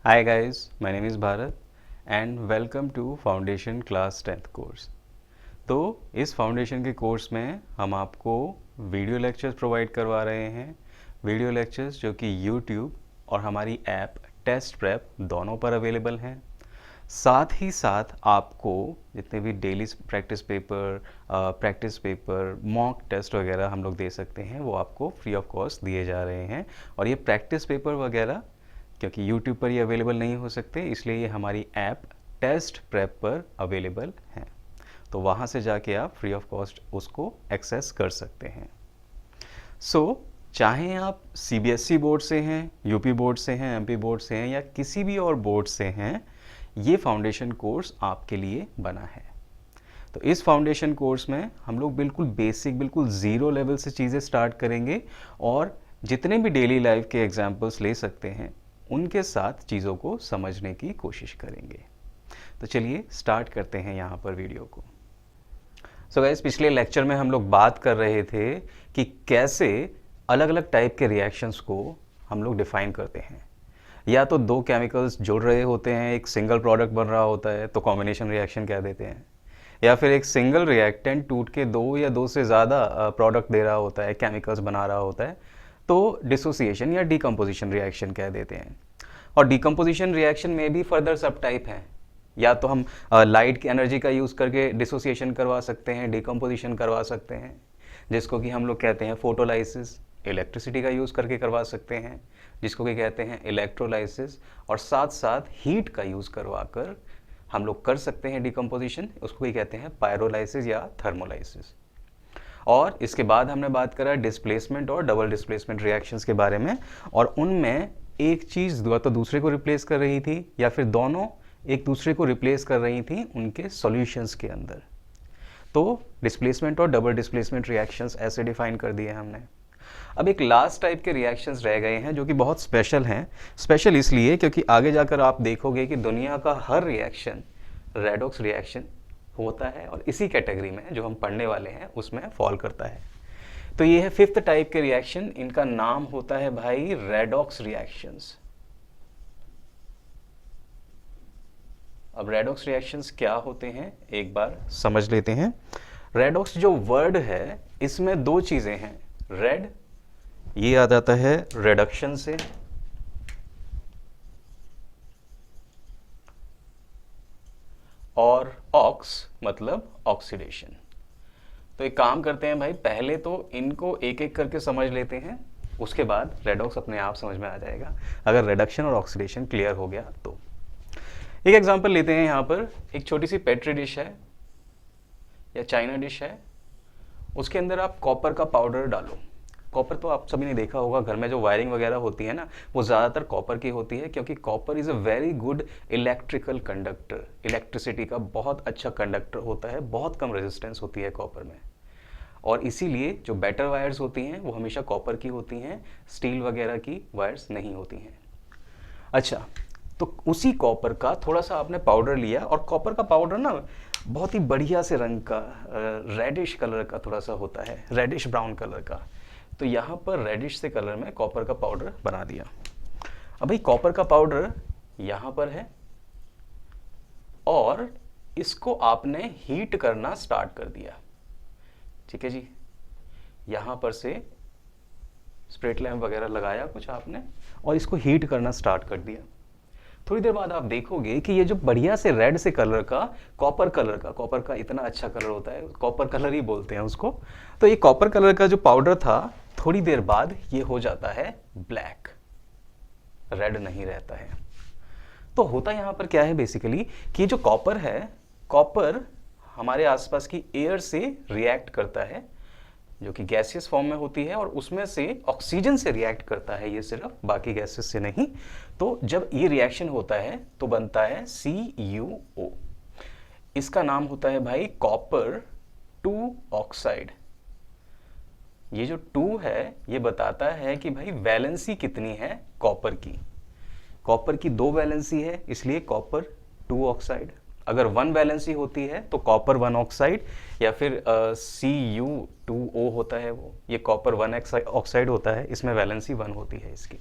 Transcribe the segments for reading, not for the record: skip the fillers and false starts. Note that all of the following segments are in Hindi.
Hi guys, my name is Bharat and welcome to Foundation Class 10th course. तो इस फाउंडेशन के कोर्स में हम आपको वीडियो लेक्चर्स प्रोवाइड करवा रहे हैं। वीडियो लेक्चर्स जो कि YouTube और हमारी ऐप टेस्ट प्रेप दोनों पर अवेलेबल हैं। साथ ही साथ आपको जितने भी daily practice paper, mock test वगैरह हम लोग दे सकते हैं, वो आपको फ्री ऑफ कॉस्ट दिए जा रहे हैं। और ये प्रैक्टिस पेपर वगैरह क्योंकि YouTube पर ये अवेलेबल नहीं हो सकते, इसलिए ये हमारी ऐप टेस्ट प्रेप पर अवेलेबल हैं। तो वहाँ से जाके आप फ्री ऑफ कॉस्ट उसको एक्सेस कर सकते हैं। चाहे आप CBSE बोर्ड से हैं, UP बोर्ड से हैं, MP बोर्ड से हैं या किसी भी और बोर्ड से हैं, ये फाउंडेशन कोर्स आपके लिए बना है। तो इस फाउंडेशन कोर्स में हम लोग बिल्कुल बेसिक, बिल्कुल ज़ीरो लेवल से चीज़ें स्टार्ट करेंगे और जितने भी डेली लाइफ के एग्जाम्पल्स ले सकते हैं उनके साथ चीज़ों को समझने की कोशिश करेंगे। तो चलिए स्टार्ट करते हैं यहाँ पर वीडियो को। गाइस, पिछले लेक्चर में हम लोग बात कर रहे थे कि कैसे अलग अलग टाइप के रिएक्शंस को हम लोग डिफाइन करते हैं। या तो दो केमिकल्स जुड़ रहे होते हैं, एक सिंगल प्रोडक्ट बन रहा होता है तो कॉम्बिनेशन रिएक्शन कह देते हैं। या फिर एक सिंगल रिएक्टेंट टूट के दो या दो से ज़्यादा प्रोडक्ट दे रहा होता है, केमिकल्स बना रहा होता है, तो डिसोसिएशन या डीकम्पोजिशन रिएक्शन कह देते हैं। और डीकम्पोजिशन रिएक्शन में भी फर्दर सब टाइप हैं। या तो हम लाइट की एनर्जी का यूज़ करके डिसोसिएशन करवा सकते हैं, डीकम्पोजिशन करवा सकते हैं, जिसको कि हम लोग कहते हैं फोटोलाइसिस। इलेक्ट्रिसिटी का यूज़ करके करवा सकते हैं, जिसको कि कहते हैं इलेक्ट्रोलाइसिस। और साथ साथ हीट का यूज़ करवा कर हम लोग कर सकते हैं डीकम्पोजिशन, उसको ही कहते हैं पायरोलाइसिस या थर्मोलाइसिस। और इसके बाद हमने बात करा डिस्प्लेसमेंट और डबल डिस्प्लेसमेंट रिएक्शंस के बारे में, और उनमें एक चीज़ तो दूसरे को रिप्लेस कर रही थी या फिर दोनों एक दूसरे को रिप्लेस कर रही थी उनके सॉल्यूशंस के अंदर। तो डिस्प्लेसमेंट और डबल डिस्प्लेसमेंट रिएक्शंस ऐसे डिफाइन कर दिए हमने। अब एक लास्ट टाइप के रिएक्शंस रह गए हैं जो कि बहुत स्पेशल हैं। स्पेशल इसलिए क्योंकि आगे जाकर आप देखोगे कि दुनिया का हर रिएक्शन रेडॉक्स रिएक्शन होता है और इसी कैटेगरी में जो हम पढ़ने वाले हैं उसमें फॉल करता है। तो ये है फिफ्थ टाइप के रिएक्शन, इनका नाम होता है भाई रेडॉक्स रिएक्शंस। अब रेडॉक्स रिएक्शंस क्या होते हैं एक बार समझ लेते हैं। रेडॉक्स जो वर्ड है इसमें दो चीजें हैं। रेड, ये आ जाता है रिडक्शन से, और ऑक्स मतलब ऑक्सीडेशन। तो एक काम करते हैं भाई, पहले तो इनको एक एक करके समझ लेते हैं, उसके बाद रेडॉक्स अपने आप समझ में आ जाएगा अगर रिडक्शन और ऑक्सीडेशन क्लियर हो गया तो। एक एग्जांपल लेते हैं। यहाँ पर एक छोटी सी पेट्री डिश है या चाइना डिश है, उसके अंदर आप कॉपर का पाउडर डालो। कॉपर तो आप सभी ने देखा होगा, घर में जो वायरिंग वगैरह होती है ना, वो ज़्यादातर कॉपर की होती है, क्योंकि copper is a very good electrical conductor. Electricity का बहुत अच्छा कंडक्टर होता है, बहुत कम रेजिस्टेंस होती है कॉपर में, और इसीलिए जो बेटर वायर्स होती हैं वो हमेशा कॉपर की होती हैं, स्टील वगैरह की वायर्स नहीं होती हैं। अच्छा, तो उसी कॉपर का थोड़ा सा आपने पाउडर लिया, और कॉपर का पाउडर ना बहुत ही बढ़िया से रंग का, रेडिश कलर का थोड़ा सा होता है, रेडिश ब्राउन कलर का। तो यहाँ पर रेडिश से कलर में कॉपर का पाउडर बना दिया। अब भाई कॉपर का पाउडर यहाँ पर है और इसको आपने हीट करना स्टार्ट कर दिया। ठीक है जी, यहाँ पर से स्प्रिट लैम्प वगैरह लगाया कुछ आपने और इसको हीट करना स्टार्ट कर दिया। थोड़ी देर बाद आप देखोगे कि ये जो बढ़िया से रेड से कलर का, कॉपर का इतना अच्छा कलर होता है, कॉपर कलर ही बोलते हैं उसको। तो ये कॉपर कलर का जो पाउडर था, थोड़ी देर बाद ये हो जाता है ब्लैक, रेड नहीं रहता है। तो होता यहाँ पर क्या है बेसिकली कि जो कॉपर है, कॉपर हमारे आसपास की एयर से रिएक्ट करता है, जो कि गैसियस फॉर्म में होती है, और उसमें से ऑक्सीजन से रिएक्ट करता है, ये सिर्फ, बाकी गैसेस से नहीं। तो जब ये रिएक्शन होता है तो बनता है CuO। इसका नाम होता है भाई कॉपर 2 ऑक्साइड। ये जो 2 है ये बताता है कि भाई वैलेंसी कितनी है कॉपर की। कॉपर की 2 वैलेंसी है, इसलिए कॉपर 2 ऑक्साइड। अगर 1 वैलेंसी होती है तो कॉपर 1 ऑक्साइड, या फिर Cu2O होता है वो, ये कॉपर 1 ऑक्साइड होता है, इसमें वैलेंसी 1 होती है इसकी।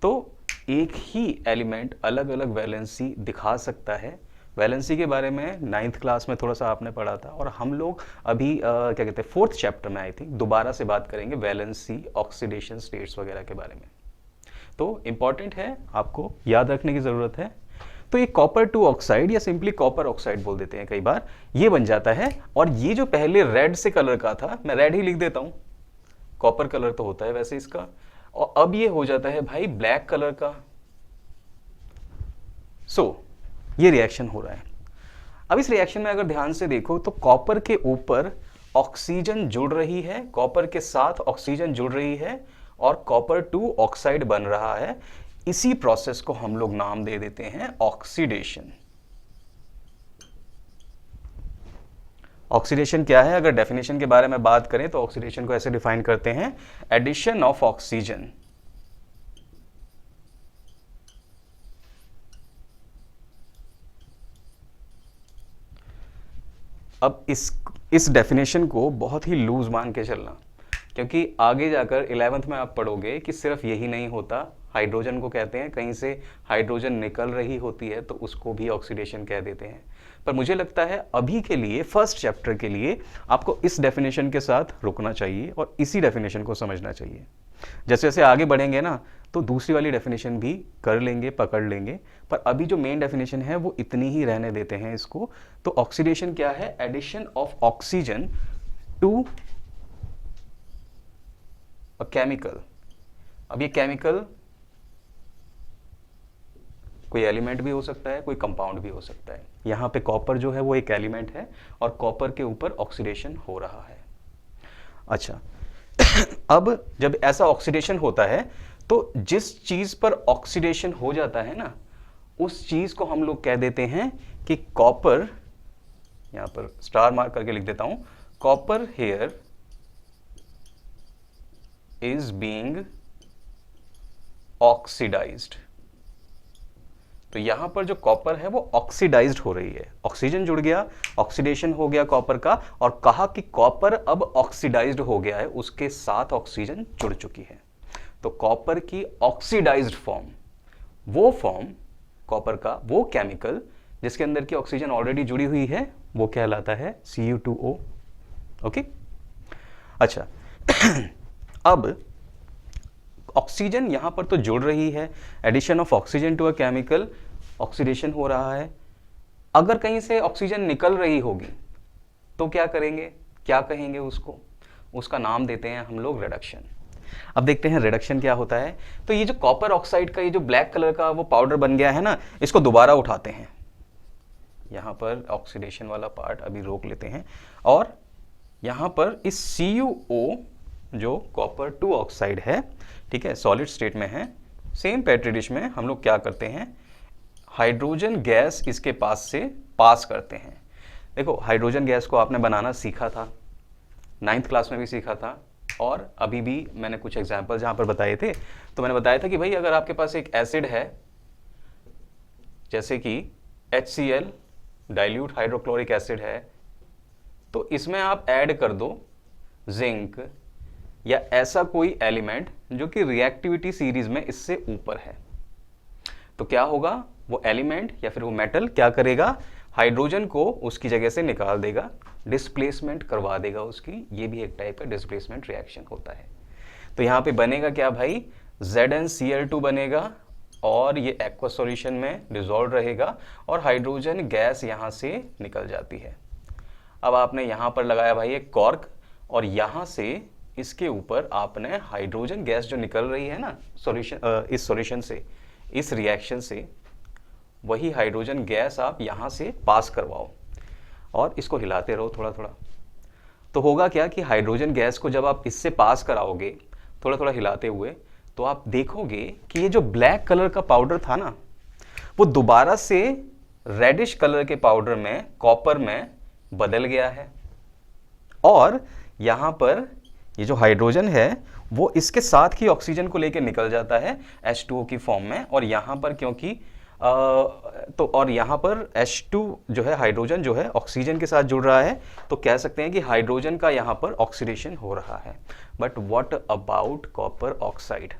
तो एक ही एलिमेंट अलग अलग वैलेंसी दिखा सकता है। वैलेंसी के बारे में 9th क्लास में थोड़ा सा आपने पढ़ा था, और हम लोग अभी क्या कहते हैं 4th चैप्टर में आई थिंक दोबारा से बात करेंगे वैलेंसी, ऑक्सीडेशन स्टेट्स वगैरह के बारे में। तो इंपॉर्टेंट है, आपको याद रखने की ज़रूरत है। तो ये कॉपर 2 ऑक्साइड या सिंपली कॉपर ऑक्साइड बोल देते हैं कई बार, ये बन जाता है। और ये जो पहले रेड से कलर का था, मैं रेड ही लिख देता हूँ, कॉपर कलर तो होता है वैसे इसका, और अब ये हो जाता है भाई ब्लैक कलर का। ये रिएक्शन हो रहा है। अब इस रिएक्शन में अगर ध्यान से देखो तो कॉपर के ऊपर ऑक्सीजन जुड़ रही है, कॉपर के साथ ऑक्सीजन जुड़ रही है और कॉपर 2 ऑक्साइड बन रहा है। इसी प्रोसेस को हम लोग नाम दे देते हैं ऑक्सीडेशन। ऑक्सीडेशन क्या है? अगर डेफिनेशन के बारे में बात करें तो ऑक्सीडेशन को ऐसे डिफाइन करते हैं, एडिशन ऑफ ऑक्सीजन अब इस डेफिनेशन को बहुत ही लूज मान के चलना, क्योंकि आगे जाकर 11th में आप पढ़ोगे कि सिर्फ यही नहीं होता, हाइड्रोजन को कहते हैं, कहीं से हाइड्रोजन निकल रही होती है तो उसको भी ऑक्सीडेशन कह देते हैं। पर मुझे लगता है अभी के लिए, फर्स्ट चैप्टर के लिए, आपको इस डेफिनेशन के साथ रुकना चाहिए और इसी डेफिनेशन को समझना चाहिए। जैसे जैसे आगे बढ़ेंगे ना तो दूसरी वाली डेफिनेशन भी कर लेंगे, पकड़ लेंगे, पर अभी जो मेन डेफिनेशन है वो इतनी ही रहने देते हैं इसको। तो ऑक्सीडेशन क्या है? Addition of oxygen to a chemical. अब ये केमिकल कोई एलिमेंट भी हो सकता है, कोई कंपाउंड भी हो सकता है। यहाँ पे कॉपर जो है वो एक एलिमेंट है और कॉपर के ऊपर ऑक्सीडेशन हो रहा है। अच्छा अब जब ऐसा ऑक्सीडेशन होता है तो जिस चीज पर ऑक्सीडेशन हो जाता है ना, उस चीज को हम लोग कह देते हैं कि कॉपर, यहां पर स्टार मार्क करके लिख देता हूं, copper here is being oxidised. तो यहां पर जो कॉपर है वो ऑक्सीडाइज्ड हो रही है, ऑक्सीजन जुड़ गया, ऑक्सीडेशन हो गया कॉपर का, और कहा कि कॉपर अब ऑक्सीडाइज्ड हो गया है, उसके साथ ऑक्सीजन जुड़ चुकी है। तो कॉपर की ऑक्सीडाइज्ड फॉर्म, वो फॉर्म कॉपर का, वो केमिकल जिसके अंदर की ऑक्सीजन ऑलरेडी जुड़ी हुई है, वो कहलाता है Cu2O। ओके, अच्छा अब ऑक्सीजन यहां पर तो जुड़ रही है, addition of oxygen to a chemical, oxidation हो रहा है। अगर कहीं से ऑक्सीजन निकल रही होगी तो क्या करेंगे, क्या कहेंगे उसको? उसका नाम देते हैं हम लोग रिडक्शन। अब देखते हैं रिडक्शन क्या होता है। तो ये जो कॉपर ऑक्साइड का ये जो ब्लैक कलर का वो पाउडर बन गया है ना, इसको दोबारा उठाते हैं। यहां पर ऑक्सीडेशन वाला पार्ट अभी रोक लेते हैं, और यहां पर इस CuO जो कॉपर 2 ऑक्साइड है, ठीक है, सॉलिड स्टेट में है, सेम पेट्री डिश में हम लोग क्या करते हैं, हाइड्रोजन गैस इसके पास से पास करते हैं। देखो हाइड्रोजन गैस को आपने बनाना सीखा था, 9th क्लास में भी सीखा था, और अभी भी मैंने कुछ एग्जाम्पल जहां पर बताए थे। तो मैंने बताया था कि भाई अगर आपके पास एक एसिड है जैसे कि HCl, डाइल्यूट हाइड्रोक्लोरिक एसिड है, तो इसमें आप ऐड कर दो जिंक या ऐसा कोई एलिमेंट जो कि रिएक्टिविटी सीरीज में इससे ऊपर है, तो क्या होगा, वो एलिमेंट या फिर वो मेटल क्या करेगा, हाइड्रोजन को उसकी जगह से निकाल देगा, डिस्प्लेसमेंट करवा देगा उसकी। ये भी एक टाइप का डिस्प्लेसमेंट रिएक्शन होता है। तो यहाँ पे बनेगा क्या भाई, ZnCl2 बनेगा, और ये एक्वा सॉल्यूशन में डिसॉल्व रहेगा और हाइड्रोजन गैस यहाँ से निकल जाती है। अब आपने यहाँ पर लगाया भाई एक कॉर्क, और यहाँ से इसके ऊपर आपने हाइड्रोजन गैस जो निकल रही है ना सॉल्यूशन, इस सॉल्यूशन से, इस रिएक्शन से, वही हाइड्रोजन गैस आप यहाँ से पास करवाओ और इसको हिलाते रहो थोड़ा थोड़ा। तो होगा क्या कि हाइड्रोजन गैस को जब आप इससे पास कराओगे थोड़ा थोड़ा हिलाते हुए, तो आप देखोगे कि ये जो ब्लैक कलर का पाउडर था ना, वो दोबारा से रेडिश कलर के पाउडर में, कॉपर में बदल गया है। और यहाँ पर ये जो हाइड्रोजन है वो इसके साथ ही ऑक्सीजन को लेकर निकल जाता है H2O की फॉर्म में, और यहाँ पर क्योंकि और यहाँ पर H2 जो है, हाइड्रोजन जो है ऑक्सीजन के साथ जुड़ रहा है, तो कह सकते हैं कि हाइड्रोजन का यहाँ पर ऑक्सीडेशन हो रहा है। But what about copper oxide?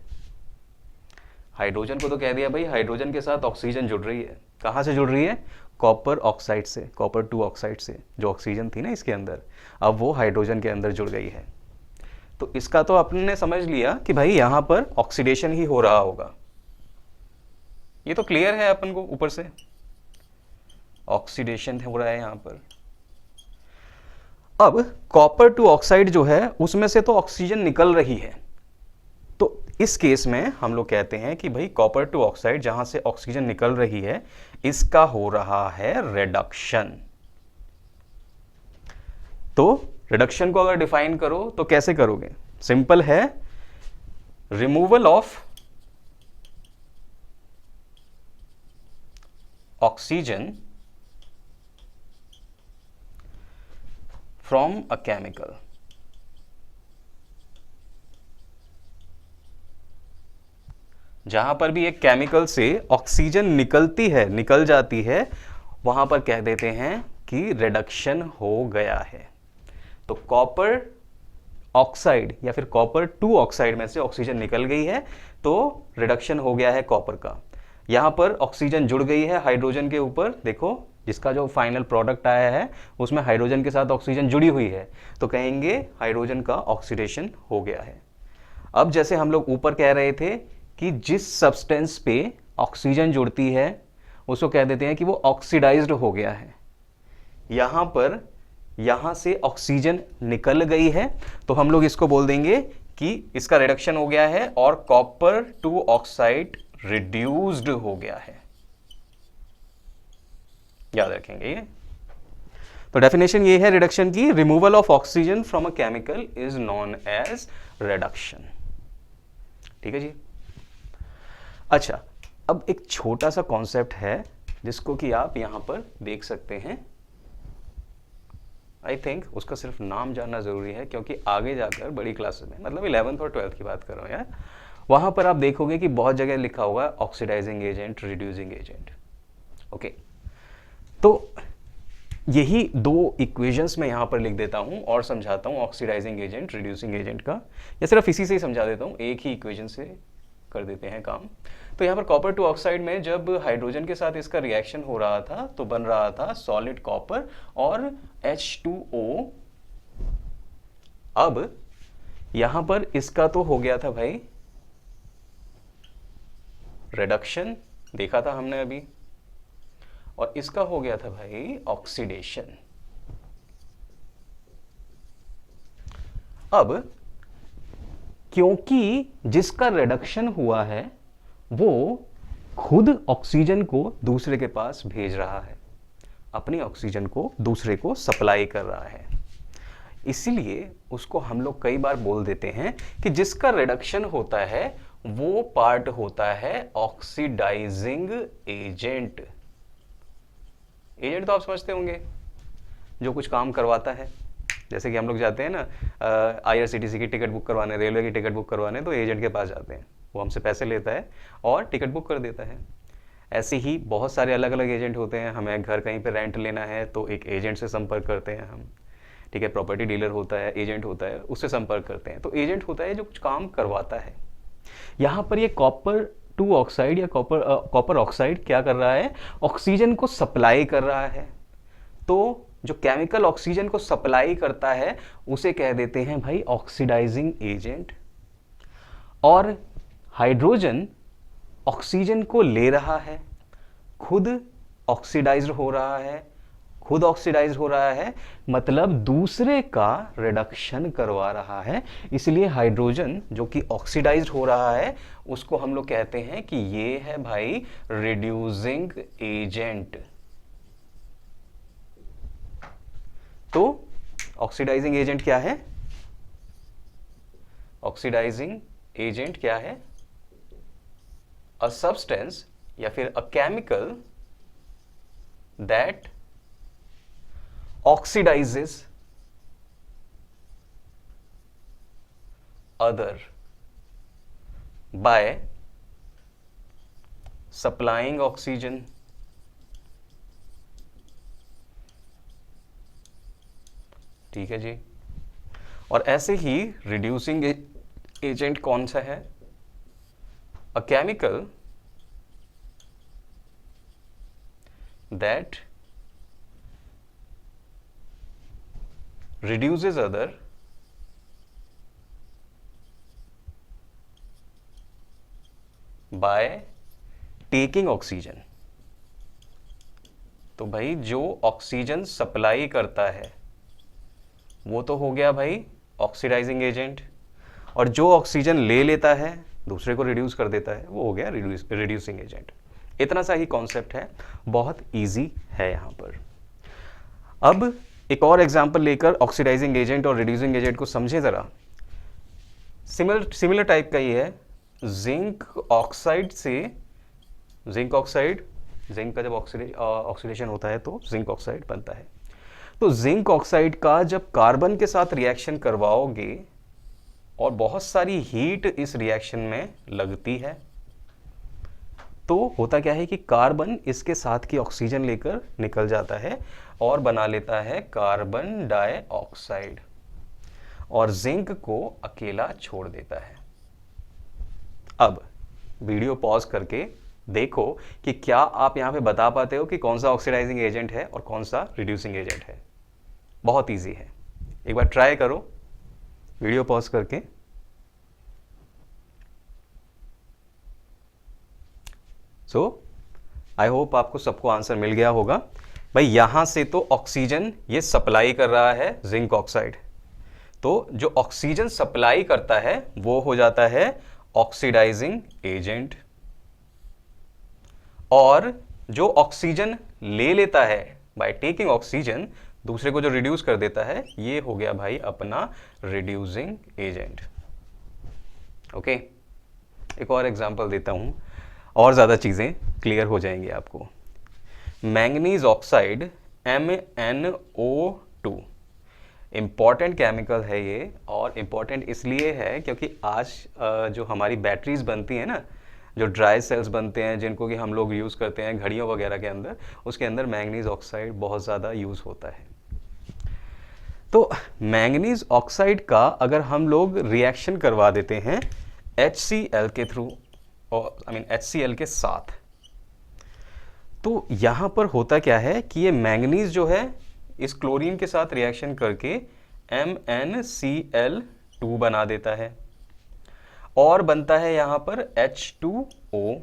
Hydrogen को तो कह दिया भाई, हाइड्रोजन के साथ ऑक्सीजन जुड़ रही है। कहाँ से जुड़ रही है? कॉपर ऑक्साइड से, कॉपर 2 ऑक्साइड से। जो ऑक्सीजन थी ना इसके अंदर, अब वो हाइड्रोजन के अंदर जुड़ गई है। तो इसका तो आपने समझ लिया कि भाई यहाँ पर ऑक्सीडेशन ही हो रहा होगा। ये तो क्लियर है अपन को ऊपर से, ऑक्सीडेशन हो रहा है यहाँ पर। अब कॉपर 2 ऑक्साइड जो है उसमें से तो ऑक्सीजन निकल रही है, तो इस केस में हम लोग कहते हैं कि भाई कॉपर 2 ऑक्साइड जहां से ऑक्सीजन निकल रही है, इसका हो रहा है रिडक्शन। तो रिडक्शन को अगर डिफाइन करो तो कैसे करोगे? सिंपल है, removal of oxygen from a chemical. जहां पर भी एक केमिकल से ऑक्सीजन निकलती है, निकल जाती है, वहां पर कह देते हैं कि रिडक्शन हो गया है। तो कॉपर ऑक्साइड या फिर कॉपर 2 ऑक्साइड में से ऑक्सीजन निकल गई है, तो रिडक्शन हो गया है कॉपर का। यहां पर ऑक्सीजन जुड़ गई है हाइड्रोजन के ऊपर, देखो जिसका जो फाइनल प्रोडक्ट आया है उसमें हाइड्रोजन के साथ ऑक्सीजन जुड़ी हुई है, तो कहेंगे हाइड्रोजन का ऑक्सीडेशन हो गया है। अब जैसे हम लोग ऊपर कह रहे थे कि जिस सब्सटेंस पे ऑक्सीजन जुड़ती है उसको कह देते हैं कि वो ऑक्सीडाइज्ड हो गया है। यहां पर यहां से ऑक्सीजन निकल गई है, तो हम लोग इसको बोल देंगे कि इसका रिडक्शन हो गया है और कॉपर 2 ऑक्साइड रिड्यूस्ड हो गया है। याद रखेंगे ये। तो डेफिनेशन ये है रिडक्शन की, removal of oxygen from a chemical is known as reduction. ठीक है जी। अच्छा, अब एक छोटा सा कॉन्सेप्ट है जिसको कि आप यहां पर देख सकते हैं। आई थिंक उसका सिर्फ नाम जानना जरूरी है, क्योंकि आगे जाकर बड़ी क्लासेस में, मतलब 11th और 12th की बात कर रहा हूं यार, वहां पर आप देखोगे कि बहुत जगह लिखा हुआ है oxidising agent, reducing agent. Okay, तो यही दो इक्वेशंस मैं यहां पर लिख देता हूं और समझाता हूं ऑक्सीडाइजिंग एजेंट, रिड्यूसिंग एजेंट का, या सिर्फ इसी से ही समझा देता हूं, एक ही इक्वेशन से कर देते हैं काम। तो यहाँ पर कॉपर 2 ऑक्साइड में जब हाइड्रोजन के साथ इसका रिएक्शन हो रहा था तो बन रहा था सॉलिड कॉपर और H2O। अब यहां पर इसका तो हो गया था भाई रिडक्शन, देखा था हमने अभी, और इसका हो गया था भाई ऑक्सीडेशन। अब क्योंकि जिसका रिडक्शन हुआ है वो खुद ऑक्सीजन को दूसरे के पास भेज रहा है, अपनी ऑक्सीजन को दूसरे को सप्लाई कर रहा है, इसीलिए उसको हम लोग कई बार बोल देते हैं कि जिसका रिडक्शन होता है वो पार्ट होता है ऑक्सीडाइजिंग एजेंट। एजेंट तो आप समझते होंगे, जो कुछ काम करवाता है। जैसे कि हम लोग जाते हैं ना IRCTC की टिकट बुक करवाने, रेलवे की टिकट बुक करवाने, तो एजेंट के पास जाते हैं, वो हमसे पैसे लेता है और टिकट बुक कर देता है। ऐसे ही बहुत सारे अलग अलग एजेंट होते हैं। हमें घर कहीं पे रेंट लेना है तो एक एजेंट से संपर्क करते हैं हम, ठीक है। प्रॉपर्टी डीलर होता है, एजेंट होता है, उससे संपर्क करते हैं। तो एजेंट होता है जो कुछ काम करवाता है। यहाँ पर ये कॉपर 2 ऑक्साइड या कॉपर ऑक्साइड क्या कर रहा है? ऑक्सीजन को सप्लाई कर रहा है। तो जो केमिकल ऑक्सीजन को सप्लाई करता है उसे कह देते हैं भाई ऑक्सीडाइजिंग एजेंट। और हाइड्रोजन ऑक्सीजन को ले रहा है, खुद ऑक्सीडाइज्ड हो रहा है, खुद ऑक्सीडाइज हो रहा है, मतलब दूसरे का रिडक्शन करवा रहा है। इसलिए हाइड्रोजन जो कि ऑक्सीडाइज्ड हो रहा है उसको हम लोग कहते हैं कि ये है भाई रिड्यूसिंग एजेंट। तो ऑक्सीडाइजिंग एजेंट क्या है? ऑक्सीडाइजिंग एजेंट क्या है? अ सब्सटेंस या फिर a chemical that oxidizes other by supplying oxygen, ठीक है जी। और ऐसे ही रिड्यूसिंग एजेंट कौन सा है? a chemical that reduces other by taking oxygen। तो भाई जो ऑक्सीजन सप्लाई करता है वो तो हो गया भाई ऑक्सीडाइजिंग एजेंट, और जो ऑक्सीजन ले लेता है दूसरे को रिड्यूस कर देता है वो हो गया रिड्यूसिंग एजेंट। इतना सा ही कॉन्सेप्ट है, बहुत इजी है यहाँ पर। अब एक और एग्जांपल लेकर ऑक्सीडाइजिंग एजेंट और रिड्यूसिंग एजेंट को समझें ज़रा। सिमिलर टाइप का ये है, जिंक ऑक्साइड से जिंक का जब ऑक्सीडेशन होता है तो जिंक ऑक्साइड बनता है। तो जिंक ऑक्साइड का जब कार्बन के साथ रिएक्शन करवाओगे और बहुत सारी हीट इस रिएक्शन में लगती है तो होता क्या है कि कार्बन इसके साथ की ऑक्सीजन लेकर निकल जाता है और बना लेता है कार्बन डाइऑक्साइड, और जिंक को अकेला छोड़ देता है। अब वीडियो पॉज करके देखो कि क्या आप यहां पे बता पाते हो कि कौन सा ऑक्सीडाइजिंग एजेंट है और कौन सा रिड्यूसिंग एजेंट है। बहुत इजी है, एक बार ट्राई करो वीडियो पॉज करके। सो आई होप आपको सबको आंसर मिल गया होगा। भाई यहां से तो ऑक्सीजन ये सप्लाई कर रहा है जिंक ऑक्साइड, तो जो ऑक्सीजन सप्लाई करता है वो हो जाता है ऑक्सीडाइजिंग एजेंट, और जो ऑक्सीजन ले लेता है बाय टेकिंग ऑक्सीजन दूसरे को जो रिड्यूस कर देता है ये हो गया भाई अपना रिड्यूसिंग एजेंट। ओके, एक और एग्जांपल देता हूं और ज़्यादा चीज़ें क्लियर हो जाएंगी आपको। Manganese oxide MnO2 important chemical है ये, और इम्पॉर्टेंट इसलिए है क्योंकि आज जो हमारी बैटरीज बनती हैं ना, जो ड्राई सेल्स बनते हैं जिनको कि हम लोग यूज़ करते हैं घड़ियों वगैरह के अंदर, उसके अंदर मैंगनीज ऑक्साइड बहुत ज़्यादा यूज़ होता है। तो मैंगनीज ऑक्साइड का अगर हम लोग रिएक्शन करवा देते हैं HCl के थ्रू, और HCl के साथ, तो यहाँ पर होता क्या है कि ये मैंगनीज जो है इस क्लोरीन के साथ रिएक्शन करके MnCl2 बना देता है, और बनता है यहाँ पर H2O,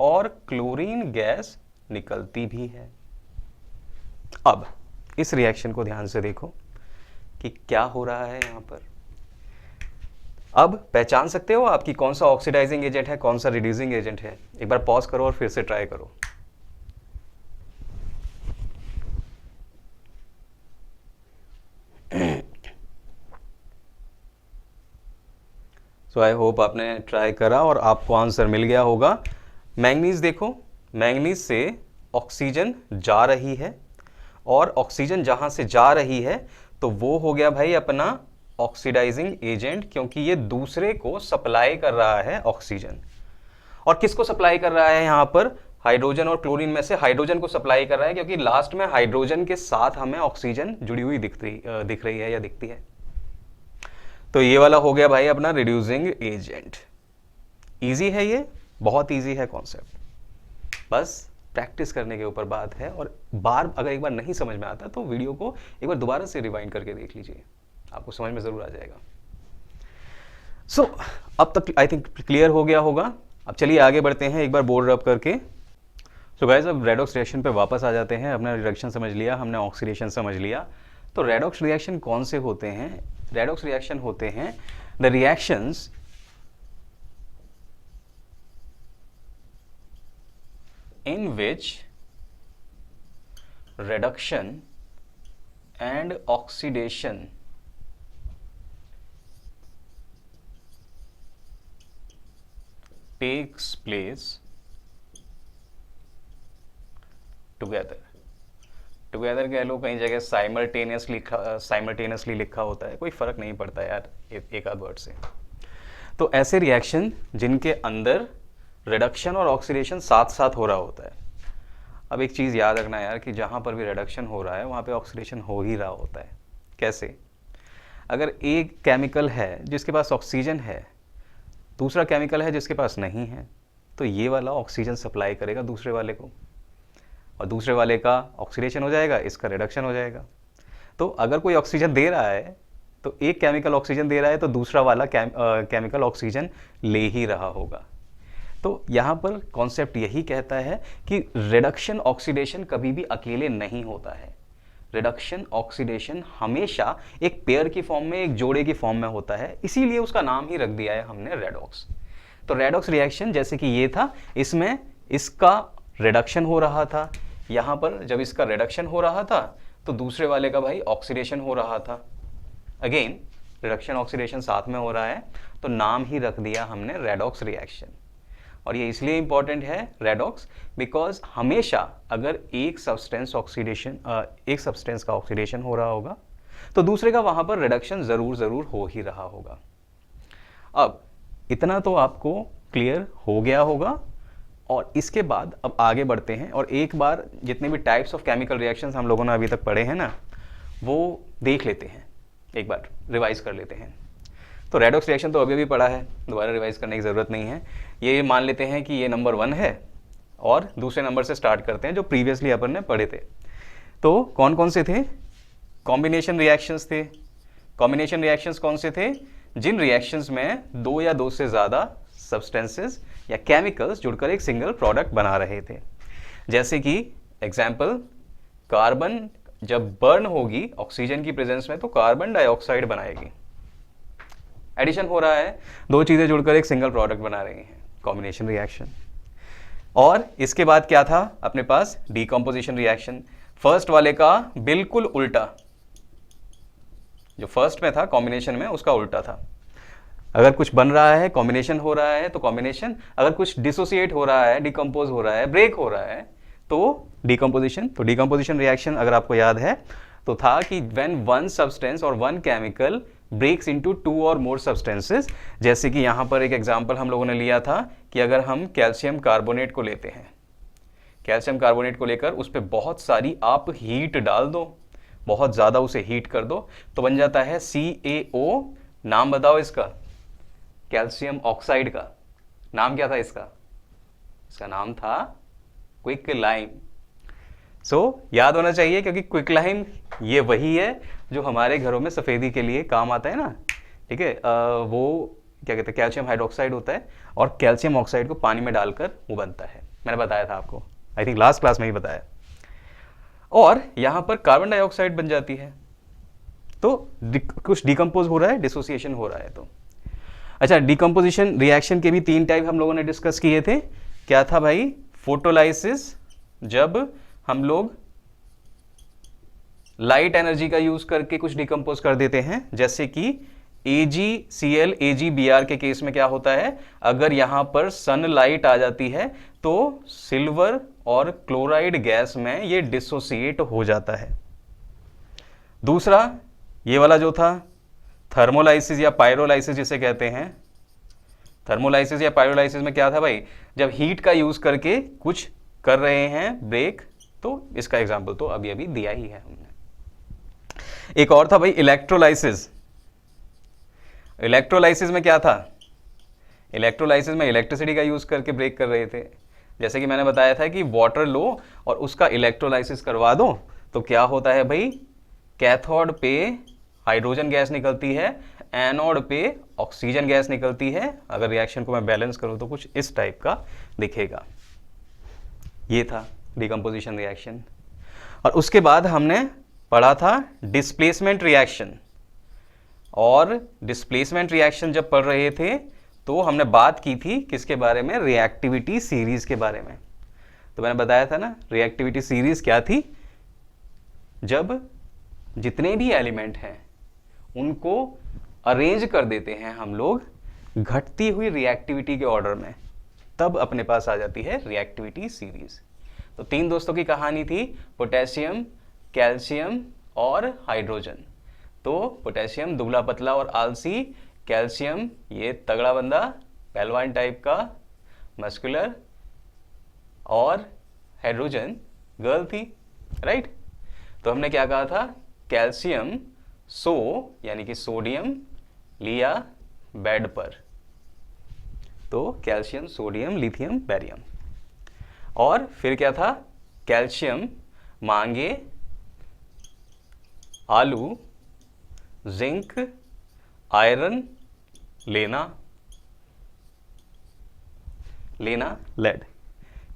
और क्लोरीन गैस निकलती भी है। अब इस रिएक्शन को ध्यान से देखो कि क्या हो रहा है यहाँ पर। अब पहचान सकते हो आपकी कौन सा ऑक्सीडाइजिंग एजेंट है, कौन सा रिड्यूसिंग एजेंट है। एक बार पॉज करो और फिर से ट्राई करो। सो आई होप आपने ट्राई करा और आपको आंसर मिल गया होगा। मैंगनीज देखो, मैंगनीज से ऑक्सीजन जा रही है, और ऑक्सीजन जहां से जा रही है तो वो हो गया भाई अपना ऑक्सीडाइजिंग एजेंट, क्योंकि ये दूसरे को सप्लाई कर रहा है ऑक्सीजन। और किसको सप्लाई कर रहा है यहाँ पर? हाइड्रोजन और क्लोरीन में से हाइड्रोजन को सप्लाई कर रहा है, क्योंकि लास्ट में हाइड्रोजन के साथ हमें ऑक्सीजन जुड़ी हुई दिख रही है या दिखती है। तो ये वाला हो गया भाई अपना रिड्यूसिंग एजेंट। इजी है ये, बहुत इजी है कॉन्सेप्ट, बस प्रैक्टिस करने के ऊपर बात है। और अगर एक बार नहीं समझ में आता तो वीडियो को एक बार दोबारा से रिवाइंड करके देख लीजिए, आपको समझ में जरूर आ जाएगा। सो अब तक आई थिंक क्लियर हो गया होगा। अब चलिए आगे बढ़ते हैं एक बार बोर्ड रब करके। सो गाइस, अब रेडॉक्स रिएक्शन पे वापस आ जाते हैं। अपना रिडक्शन समझ लिया हमने, ऑक्सीडेशन समझ लिया। तो रेडॉक्स रिएक्शन कौन से होते हैं? रेडॉक्स रिएक्शन होते हैं the reactions in which reduction and oxidation takes place together कह लो, कहीं जगह साइमल्टेनियसली लिखा होता है, कोई फर्क नहीं पड़ता यार एक आध वर्ड से। तो ऐसे रिएक्शन जिनके अंदर रिडक्शन और ऑक्सीडेशन साथ साथ हो रहा होता है। अब एक चीज़ याद रखना यार कि जहाँ पर भी रिडक्शन हो रहा है वहाँ पे ऑक्सीडेशन हो ही रहा होता है। कैसे? अगर एक केमिकल है जिसके पास ऑक्सीजन है दूसरा केमिकल है जिसके पास नहीं है, तो ये वाला ऑक्सीजन सप्लाई करेगा दूसरे वाले को, और दूसरे वाले का ऑक्सीडेशन हो जाएगा, इसका रिडक्शन हो जाएगा। तो अगर कोई ऑक्सीजन दे रहा है तो एक केमिकल ऑक्सीजन दे रहा है तो दूसरा वाला केमिकल ऑक्सीजन ले ही रहा होगा। तो यहाँ पर कॉन्सेप्ट यही कहता है कि रिडक्शन ऑक्सीडेशन कभी भी अकेले नहीं होता है। रिडक्शन ऑक्सीडेशन हमेशा एक पेयर की फॉर्म में, एक जोड़े की फॉर्म में होता है, इसीलिए उसका नाम ही रख दिया है हमने रेडॉक्स। तो रेडॉक्स रिएक्शन जैसे कि ये था, इसमें इसका रिडक्शन हो रहा था, यहाँ पर जब इसका रिडक्शन हो रहा था तो दूसरे वाले का भाई ऑक्सीडेशन हो रहा था। अगेन रिडक्शन ऑक्सीडेशन साथ में हो रहा है, तो नाम ही रख दिया हमने रेडॉक्स रिएक्शन। और ये इसलिए इंपॉर्टेंट है रेडॉक्स, बिकॉज हमेशा अगर एक सब्सटेंस का ऑक्सीडेशन हो रहा होगा तो दूसरे का वहां पर रिडक्शन जरूर हो ही रहा होगा। अब इतना तो आपको क्लियर हो गया होगा, और इसके बाद अब आगे बढ़ते हैं और एक बार जितने भी टाइप्स ऑफ केमिकल रिएक्शंस हम लोगों ने अभी तक पढ़े हैं ना, वो देख लेते हैं, एक बार रिवाइज कर लेते हैं। तो रेडॉक्स रिएक्शन तो अभी भी पढ़ा है, दोबारा रिवाइज करने की ज़रूरत नहीं है। ये मान लेते हैं कि ये नंबर 1 है और दूसरे नंबर से स्टार्ट करते हैं जो प्रीवियसली अपन ने पढ़े थे। तो कौन कौन से थे? कॉम्बिनेशन रिएक्शंस थे। कॉम्बिनेशन रिएक्शंस कौन से थे? जिन रिएक्शंस में 2 या 2 से ज़्यादा सब्सटेंसेस या केमिकल्स जुड़कर एक सिंगल प्रोडक्ट बना रहे थे। जैसे कि एग्जाम्पल, कार्बन जब बर्न होगी ऑक्सीजन की प्रेजेंस में तो कार्बन डाइऑक्साइड बनाएगी। एडिशन हो रहा है, 2 चीज़ें जुड़कर एक सिंगल प्रोडक्ट बना रही हैं, कॉम्बिनेशन रिएक्शन। और इसके बाद क्या था अपने पास? Decomposition reaction. फर्स्ट वाले का बिल्कुल उल्टा, जो फर्स्ट में था कॉम्बिनेशन में उसका उल्टा था। अगर कुछ बन रहा है, कॉम्बिनेशन हो रहा है तो कॉम्बिनेशन, अगर कुछ डिसोसिएट हो रहा है, डिकम्पोज हो रहा है, ब्रेक हो रहा है तो डीकम्पोजिशन। तो डीकम्पोजिशन रिएक्शन अगर आपको याद है तो था कि व्हेन वन सब्सटेंस और वन केमिकल ब्रेक्स इनटू 2 और मोर सब्सटेंसेस। जैसे कि यहाँ पर एक एग्जांपल हम लोगों ने लिया था कि अगर हम कैल्शियम कार्बोनेट को लेते हैं, कैल्शियम कार्बोनेट को लेकर उस पर बहुत सारी आप हीट डाल दो, बहुत ज़्यादा उसे हीट कर दो तो बन जाता है CaO। नाम बताओ इसका, कैल्शियम ऑक्साइड का नाम क्या था इसका? इसका नाम था क्विक लाइम। याद होना चाहिए क्योंकि क्विक लाइम ये वही है जो हमारे घरों में सफ़ेदी के लिए काम आता है ना, ठीक है। वो क्या कहते हैं, कैल्शियम हाइड्रोक्साइड होता है और कैल्शियम ऑक्साइड को पानी में डालकर वो बनता है। मैंने बताया था आपको, आई थिंक लास्ट क्लास में ही बताया। और यहाँ पर कार्बन डाइऑक्साइड बन जाती है, तो कुछ डिकम्पोज हो रहा है, डिसोसिएशन हो रहा है। तो अच्छा, डिकम्पोजिशन रिएक्शन के भी 3 टाइप हम लोगों ने डिस्कस किए थे। क्या था भाई? फोटोलाइसिस, जब हम लोग लाइट एनर्जी का यूज करके कुछ डिकम्पोज कर देते हैं, जैसे कि AgCl AgBr के केस में क्या होता है, अगर यहां पर सनलाइट आ जाती है तो सिल्वर और क्लोराइड गैस में ये डिसोसिएट हो जाता है। दूसरा ये वाला जो था थर्मोलाइसिस या पायरोलाइसिस जिसे कहते हैं। थर्मोलाइसिस या पायरोलाइसिस में क्या था भाई? जब हीट का यूज करके कुछ कर रहे हैं ब्रेक, तो इसका एग्जांपल तो अभी अभी दिया ही है हमने। एक और था भाई इलेक्ट्रोलाइसिस। इलेक्ट्रोलाइसिस में क्या था? इलेक्ट्रोलाइसिस में इलेक्ट्रिसिटी का यूज करके ब्रेक कर रहे थे। जैसे कि मैंने बताया था कि वाटर लो और उसका इलेक्ट्रोलाइसिस करवा दो तो क्या होता है भाई? कैथोड पे हाइड्रोजन गैस निकलती है, एनोड पे ऑक्सीजन गैस निकलती है। अगर रिएक्शन को मैं बैलेंस करूं तो कुछ इस टाइप का दिखेगा। ये था डिकम्पोजिशन रिएक्शन। और उसके बाद हमने पढ़ा था डिस्प्लेसमेंट रिएक्शन। और डिस्प्लेसमेंट रिएक्शन जब पढ़ रहे थे तो हमने बात की थी किसके बारे में? रिएक्टिविटी सीरीज के बारे में। तो मैंने बताया था ना रिएक्टिविटी सीरीज क्या थी? जब जितने भी एलिमेंट हैं उनको अरेंज कर देते हैं हम लोग घटती हुई रिएक्टिविटी के ऑर्डर में, तब अपने पास आ जाती है रिएक्टिविटी सीरीज। तो 3 दोस्तों की कहानी थी, पोटेशियम, कैल्शियम और हाइड्रोजन। तो पोटेशियम दुबला पतला और आलसी, कैल्शियम ये तगड़ा बंदा पहलवान टाइप का मस्कुलर, और हाइड्रोजन गर्ल थी, राइट। तो हमने क्या कहा था? कैल्शियम यानी कि सोडियम लिया बेड पर, तो कैल्शियम, सोडियम, लिथियम, बेरियम। और फिर क्या था, कैल्शियम मांगे आलू, जिंक, आयरन, लेना लेड।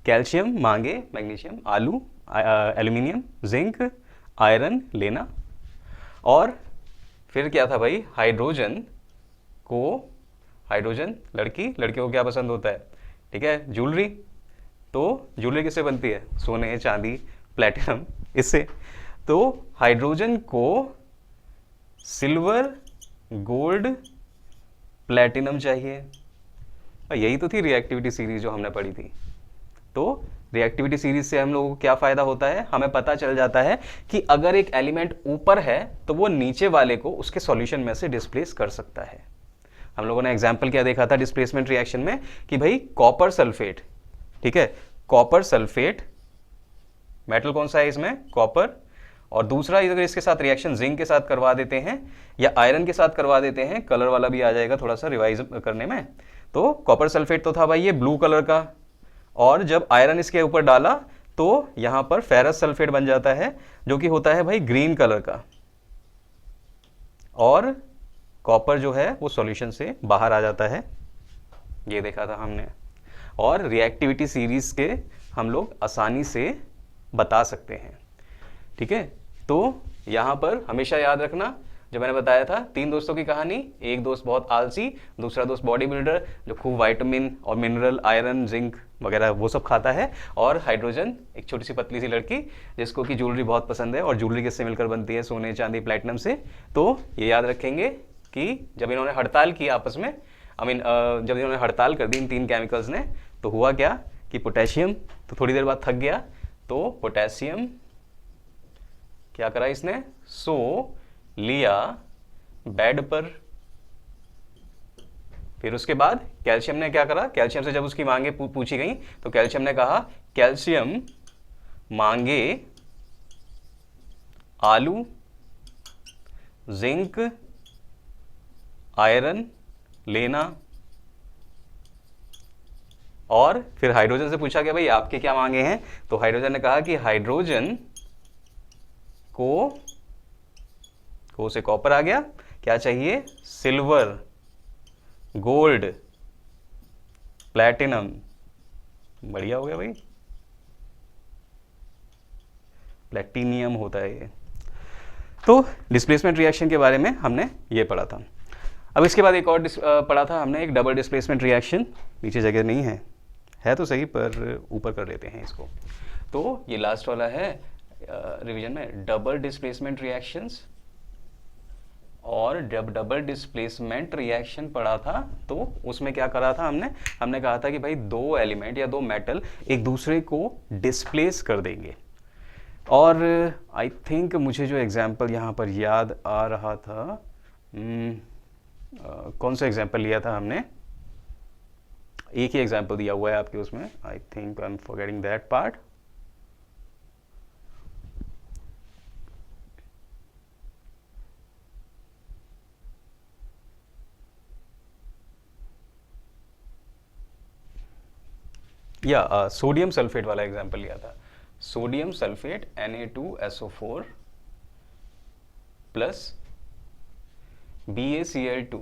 कैल्शियम मांगे मैग्नीशियम, आलू एल्यूमिनियम, जिंक, आयरन, लेना। और फिर क्या था भाई, हाइड्रोजन लड़कियों को क्या पसंद होता है, ठीक है, ज्वेलरी। तो ज्वेलरी किससे बनती है, सोने, चांदी, प्लेटिनम, इससे। तो हाइड्रोजन को सिल्वर, गोल्ड, प्लेटिनम चाहिए। और यही तो थी रिएक्टिविटी सीरीज जो हमने पढ़ी थी। तो रिएक्टिविटी सीरीज से हम लोगों को क्या फायदा होता है, हमें पता चल जाता है कि अगर एक एलिमेंट ऊपर है तो वो नीचे वाले को उसके सॉल्यूशन में से डिस्प्लेस कर सकता है। हम लोगों ने एग्जांपल क्या देखा था डिस्प्लेसमेंट रिएक्शन में, कि भाई कॉपर सल्फेट, ठीक है, कॉपर सल्फेट, मेटल कौन सा है इसमें, कॉपर। और दूसरा अगर इसके साथ रिएक्शन जिंक के साथ करवा देते हैं या आयरन के साथ करवा देते हैं, कलर वाला भी आ जाएगा थोड़ा सा रिवाइज करने में। तो कॉपर सल्फेट तो था भाई ये ब्लू कलर का, और जब आयरन इसके ऊपर डाला तो यहां पर फेरस सल्फेट बन जाता है जो कि होता है भाई ग्रीन कलर का, और कॉपर जो है वो सॉल्यूशन से बाहर आ जाता है, ये देखा था हमने। और रिएक्टिविटी सीरीज के हम लोग आसानी से बता सकते हैं, ठीक है। तो यहां पर हमेशा याद रखना, जो मैंने बताया था 3 दोस्तों की कहानी, एक दोस्त बहुत आलसी, दूसरा दोस्त बॉडी बिल्डर जो खूब विटामिन और मिनरल, आयरन, जिंक वगैरह वो सब खाता है, और हाइड्रोजन एक छोटी सी पतली सी लड़की जिसको कि ज्वेलरी बहुत पसंद है, और ज्वेलरी किससे मिलकर बनती है, सोने, चांदी, प्लेटिनम से। तो ये याद रखेंगे कि जब इन्होंने हड़ताल की आपस में, जब इन्होंने हड़ताल कर दी इन 3 केमिकल्स ने, तो हुआ क्या कि पोटेशियम तो थोड़ी देर बाद थक गया, तो पोटेशियम क्या करा इसने, सो लिया बेड पर। फिर उसके बाद कैल्शियम ने क्या करा, कैल्शियम से जब उसकी मांगे पूछी गई तो कैल्शियम ने कहा, कैल्शियम मांगे आलू, जिंक, आयरन, लेना। और फिर हाइड्रोजन से पूछा गया भाई आपके क्या मांगे हैं, तो हाइड्रोजन ने कहा कि हाइड्रोजन को से कॉपर आ गया, क्या चाहिए, सिल्वर, गोल्ड, प्लैटिनम। बढ़िया हो गया भाई, प्लैटिनियम होता है ये। तो डिस्प्लेसमेंट रिएक्शन के बारे में हमने ये पढ़ा था। अब इसके बाद एक और पढ़ा था हमने, एक डबल डिस्प्लेसमेंट रिएक्शन। नीचे जगह नहीं है तो सही, पर ऊपर कर लेते हैं इसको। तो ये लास्ट वाला है रिवीजन में, डबल डिस्प्लेसमेंट रिएक्शंस। और जब डबल डिस्प्लेसमेंट रिएक्शन पढ़ा था तो उसमें क्या करा था हमने कहा था कि भाई 2 एलिमेंट या 2 मेटल एक दूसरे को डिस्प्लेस कर देंगे। और आई थिंक मुझे जो एग्जांपल यहाँ पर याद आ रहा था, कौन सा एग्जांपल लिया था हमने, एक ही एग्जांपल दिया हुआ है आपके उसमें, I think I am forgetting that part. या सोडियम सल्फेट वाला एग्जांपल लिया था, sodium sulphate Na2SO4 plus BaCl2,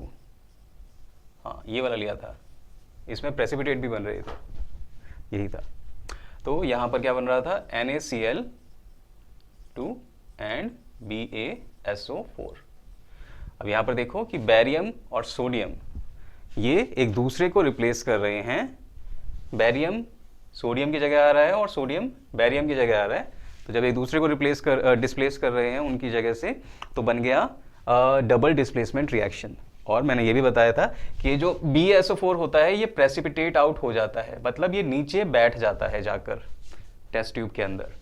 हाँ ये वाला लिया था, इसमें प्रेसिपिटेट भी बन रहे थे, यही था। तो यहाँ पर क्या बन रहा था, NaCl2 एंड BaSO4। अब यहाँ पर देखो कि बैरियम और सोडियम ये एक दूसरे को रिप्लेस कर रहे हैं, बैरियम सोडियम की जगह आ रहा है और सोडियम बैरियम की जगह आ रहा है। तो जब एक दूसरे को डिस्प्लेस कर रहे हैं उनकी जगह से, तो बन गया डबल डिस्प्लेसमेंट रिएक्शन। और मैंने ये भी बताया था कि ये जो BaSO4 होता है ये प्रेसिपिटेट आउट हो जाता है, मतलब ये नीचे बैठ जाता है जाकर टेस्ट ट्यूब के अंदर।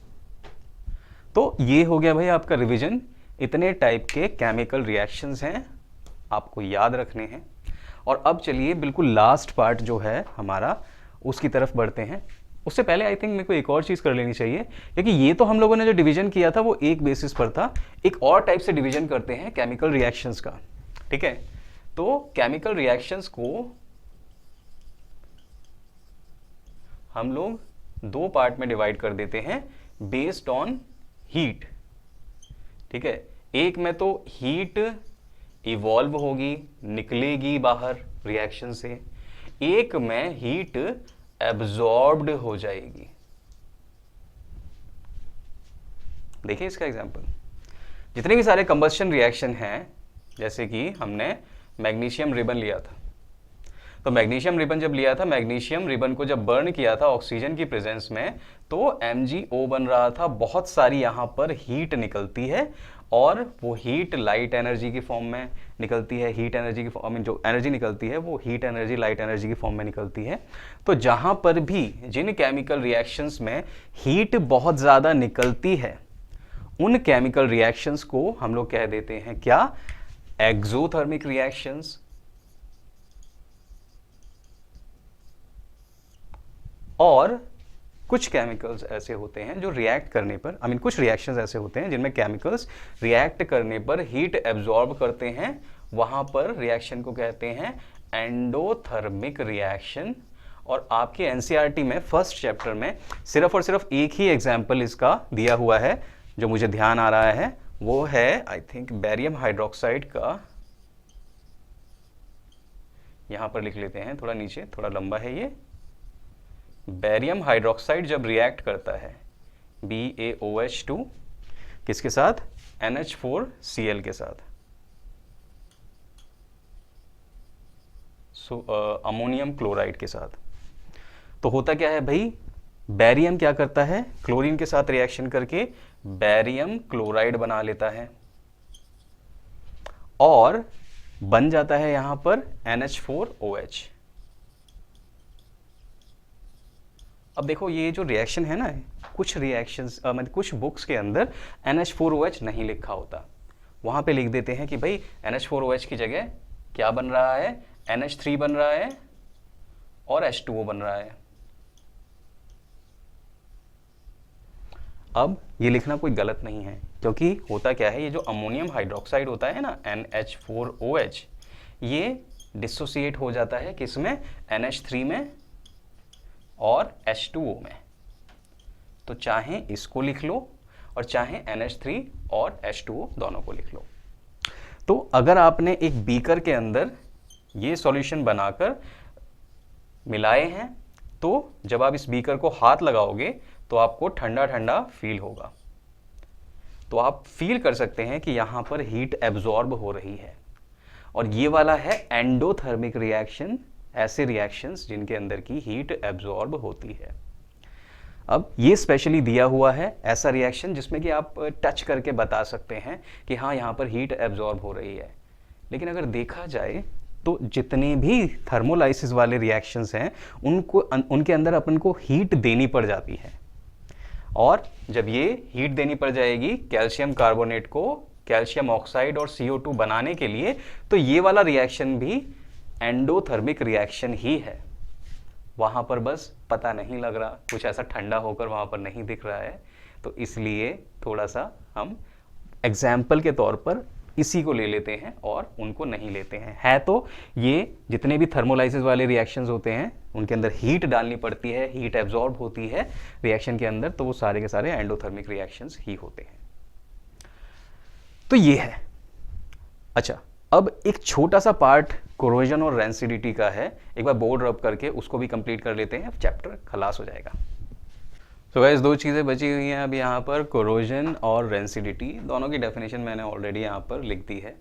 तो ये हो गया भाई आपका रिवीजन। इतने टाइप के केमिकल रिएक्शंस हैं, आपको याद रखने हैं। और अब चलिए बिल्कुल लास्ट पार्ट जो है हमारा, उसकी तरफ बढ़ते हैं। उससे पहले आई थिंक मेरे को एक और चीज़ कर लेनी चाहिए, क्योंकि ये तो हम लोगों ने जो डिवीजन किया था वो एक बेसिस पर था, एक और टाइप से डिवीजन करते हैं केमिकल रिएक्शंस का, ठीक है। तो केमिकल रिएक्शंस को हम लोग दो पार्ट में डिवाइड कर देते हैं बेस्ड ऑन हीट। ठीक है, एक में तो हीट इवॉल्व होगी, निकलेगी बाहर रिएक्शन से, एक में हीट एब्जॉर्ब्ड हो जाएगी। देखिए इसका एग्जांपल, जितने भी सारे कंबस्शन रिएक्शन हैं, जैसे कि हमने मैग्नीशियम रिबन लिया था, तो मैग्नीशियम रिबन जब लिया था, मैग्नीशियम रिबन को जब बर्न किया था ऑक्सीजन की प्रेजेंस में, तो MgO बन रहा था, बहुत सारी यहाँ पर हीट निकलती है और वो हीट लाइट एनर्जी की फॉर्म में निकलती है, हीट एनर्जी की फॉर्म में जो एनर्जी निकलती है वो हीट एनर्जी लाइट एनर्जी की फॉर्म में निकलती है। तो जहाँ पर भी जिन केमिकल रिएक्शंस में हीट बहुत ज़्यादा निकलती है, उन केमिकल रिएक्शंस को हम लोग कह देते हैं क्या? Exothermic reactions. और कुछ केमिकल्स ऐसे होते हैं जो रिएक्ट करने पर, कुछ रिएक्शंस ऐसे होते हैं जिनमें केमिकल्स रिएक्ट करने पर हीट एब्जॉर्ब करते हैं, वहां पर रिएक्शन को कहते हैं एंडोथर्मिक रिएक्शन। और आपके एनसीईआरटी में फर्स्ट चैप्टर में सिर्फ और सिर्फ एक ही एग्जाम्पल इसका दिया हुआ है जो मुझे ध्यान आ रहा है, वो है आई थिंक बेरियम हाइड्रोक्साइड का। यहां पर लिख लेते हैं, थोड़ा नीचे, थोड़ा लंबा है ये। बेरियम हाइड्रोक्साइड जब रिएक्ट करता है BaOH2 किसके साथ? NH4Cl के साथ, अमोनियम क्लोराइड के साथ। तो होता क्या है भाई, बेरियम क्या करता है? क्लोरीन के साथ रिएक्शन करके बेरियम क्लोराइड बना लेता है और बन जाता है यहां पर NH4OH। अब देखो ये जो रिएक्शन है ना, कुछ रिएक्शंस मतलब कुछ बुक्स के अंदर NH4OH नहीं लिखा होता, वहां पे लिख देते हैं कि भाई NH4OH की जगह क्या बन रहा है? NH3 बन रहा है और H2O बन रहा है। अब ये लिखना कोई गलत नहीं है, क्योंकि होता क्या है, ये जो अमोनियम हाइड्रोक्साइड होता है ना NH4OH, ये डिसोसिएट हो जाता है किसमें? NH3 में और H2O में। तो चाहे इसको लिख लो और चाहे NH3 और H2O दोनों को लिख लो। तो अगर आपने एक बीकर के अंदर ये सॉल्यूशन बनाकर मिलाए हैं, तो जब आप इस बीकर को हाथ लगाओगे तो आपको ठंडा ठंडा फील होगा। तो आप फील कर सकते हैं कि यहां पर हीट एब्जॉर्ब हो रही है, और ये वाला है एंडोथर्मिक रिएक्शन, ऐसे रिएक्शंस जिनके अंदर की हीट एब्जॉर्ब होती है। अब ये स्पेशली दिया हुआ है ऐसा रिएक्शन जिसमें कि आप टच करके बता सकते हैं कि हाँ यहाँ पर हीट एब्जॉर्ब हो रही है। लेकिन अगर देखा जाए तो जितने भी थर्मोलाइसिस वाले रिएक्शंस हैं उनके अंदर अपन को हीट देनी पड़ जाती है, और जब ये हीट देनी पड़ जाएगी कैल्शियम कार्बोनेट को कैल्शियम ऑक्साइड और CO2 बनाने के लिए, तो ये वाला रिएक्शन भी एंडोथर्मिक रिएक्शन ही है। वहां पर बस पता नहीं लग रहा, कुछ ऐसा ठंडा होकर वहां पर नहीं दिख रहा है, तो इसलिए थोड़ा सा हम एग्जाम्पल के तौर पर इसी को ले लेते हैं और उनको नहीं लेते हैं। है तो ये जितने भी थर्मोलाइसिस वाले रिएक्शंस होते हैं उनके अंदर हीट डालनी पड़ती है, हीट एब्जॉर्ब होती है रिएक्शन के अंदर, तो वो सारे के सारे एंडोथर्मिक रिएक्शंस ही होते हैं। तो ये है। अच्छा, अब एक छोटा सा पार्ट कोरोजन और रेंसिडिटी का है, एक बार बोर्ड रब करके उसको भी कंप्लीट कर लेते हैं, चैप्टर खलास हो जाएगा। तो गाइस दो चीज़ें बची हुई हैं अब यहाँ पर, कोरोजन और रेंसिडिटी। दोनों की डेफिनेशन मैंने ऑलरेडी यहाँ पर लिख दी है।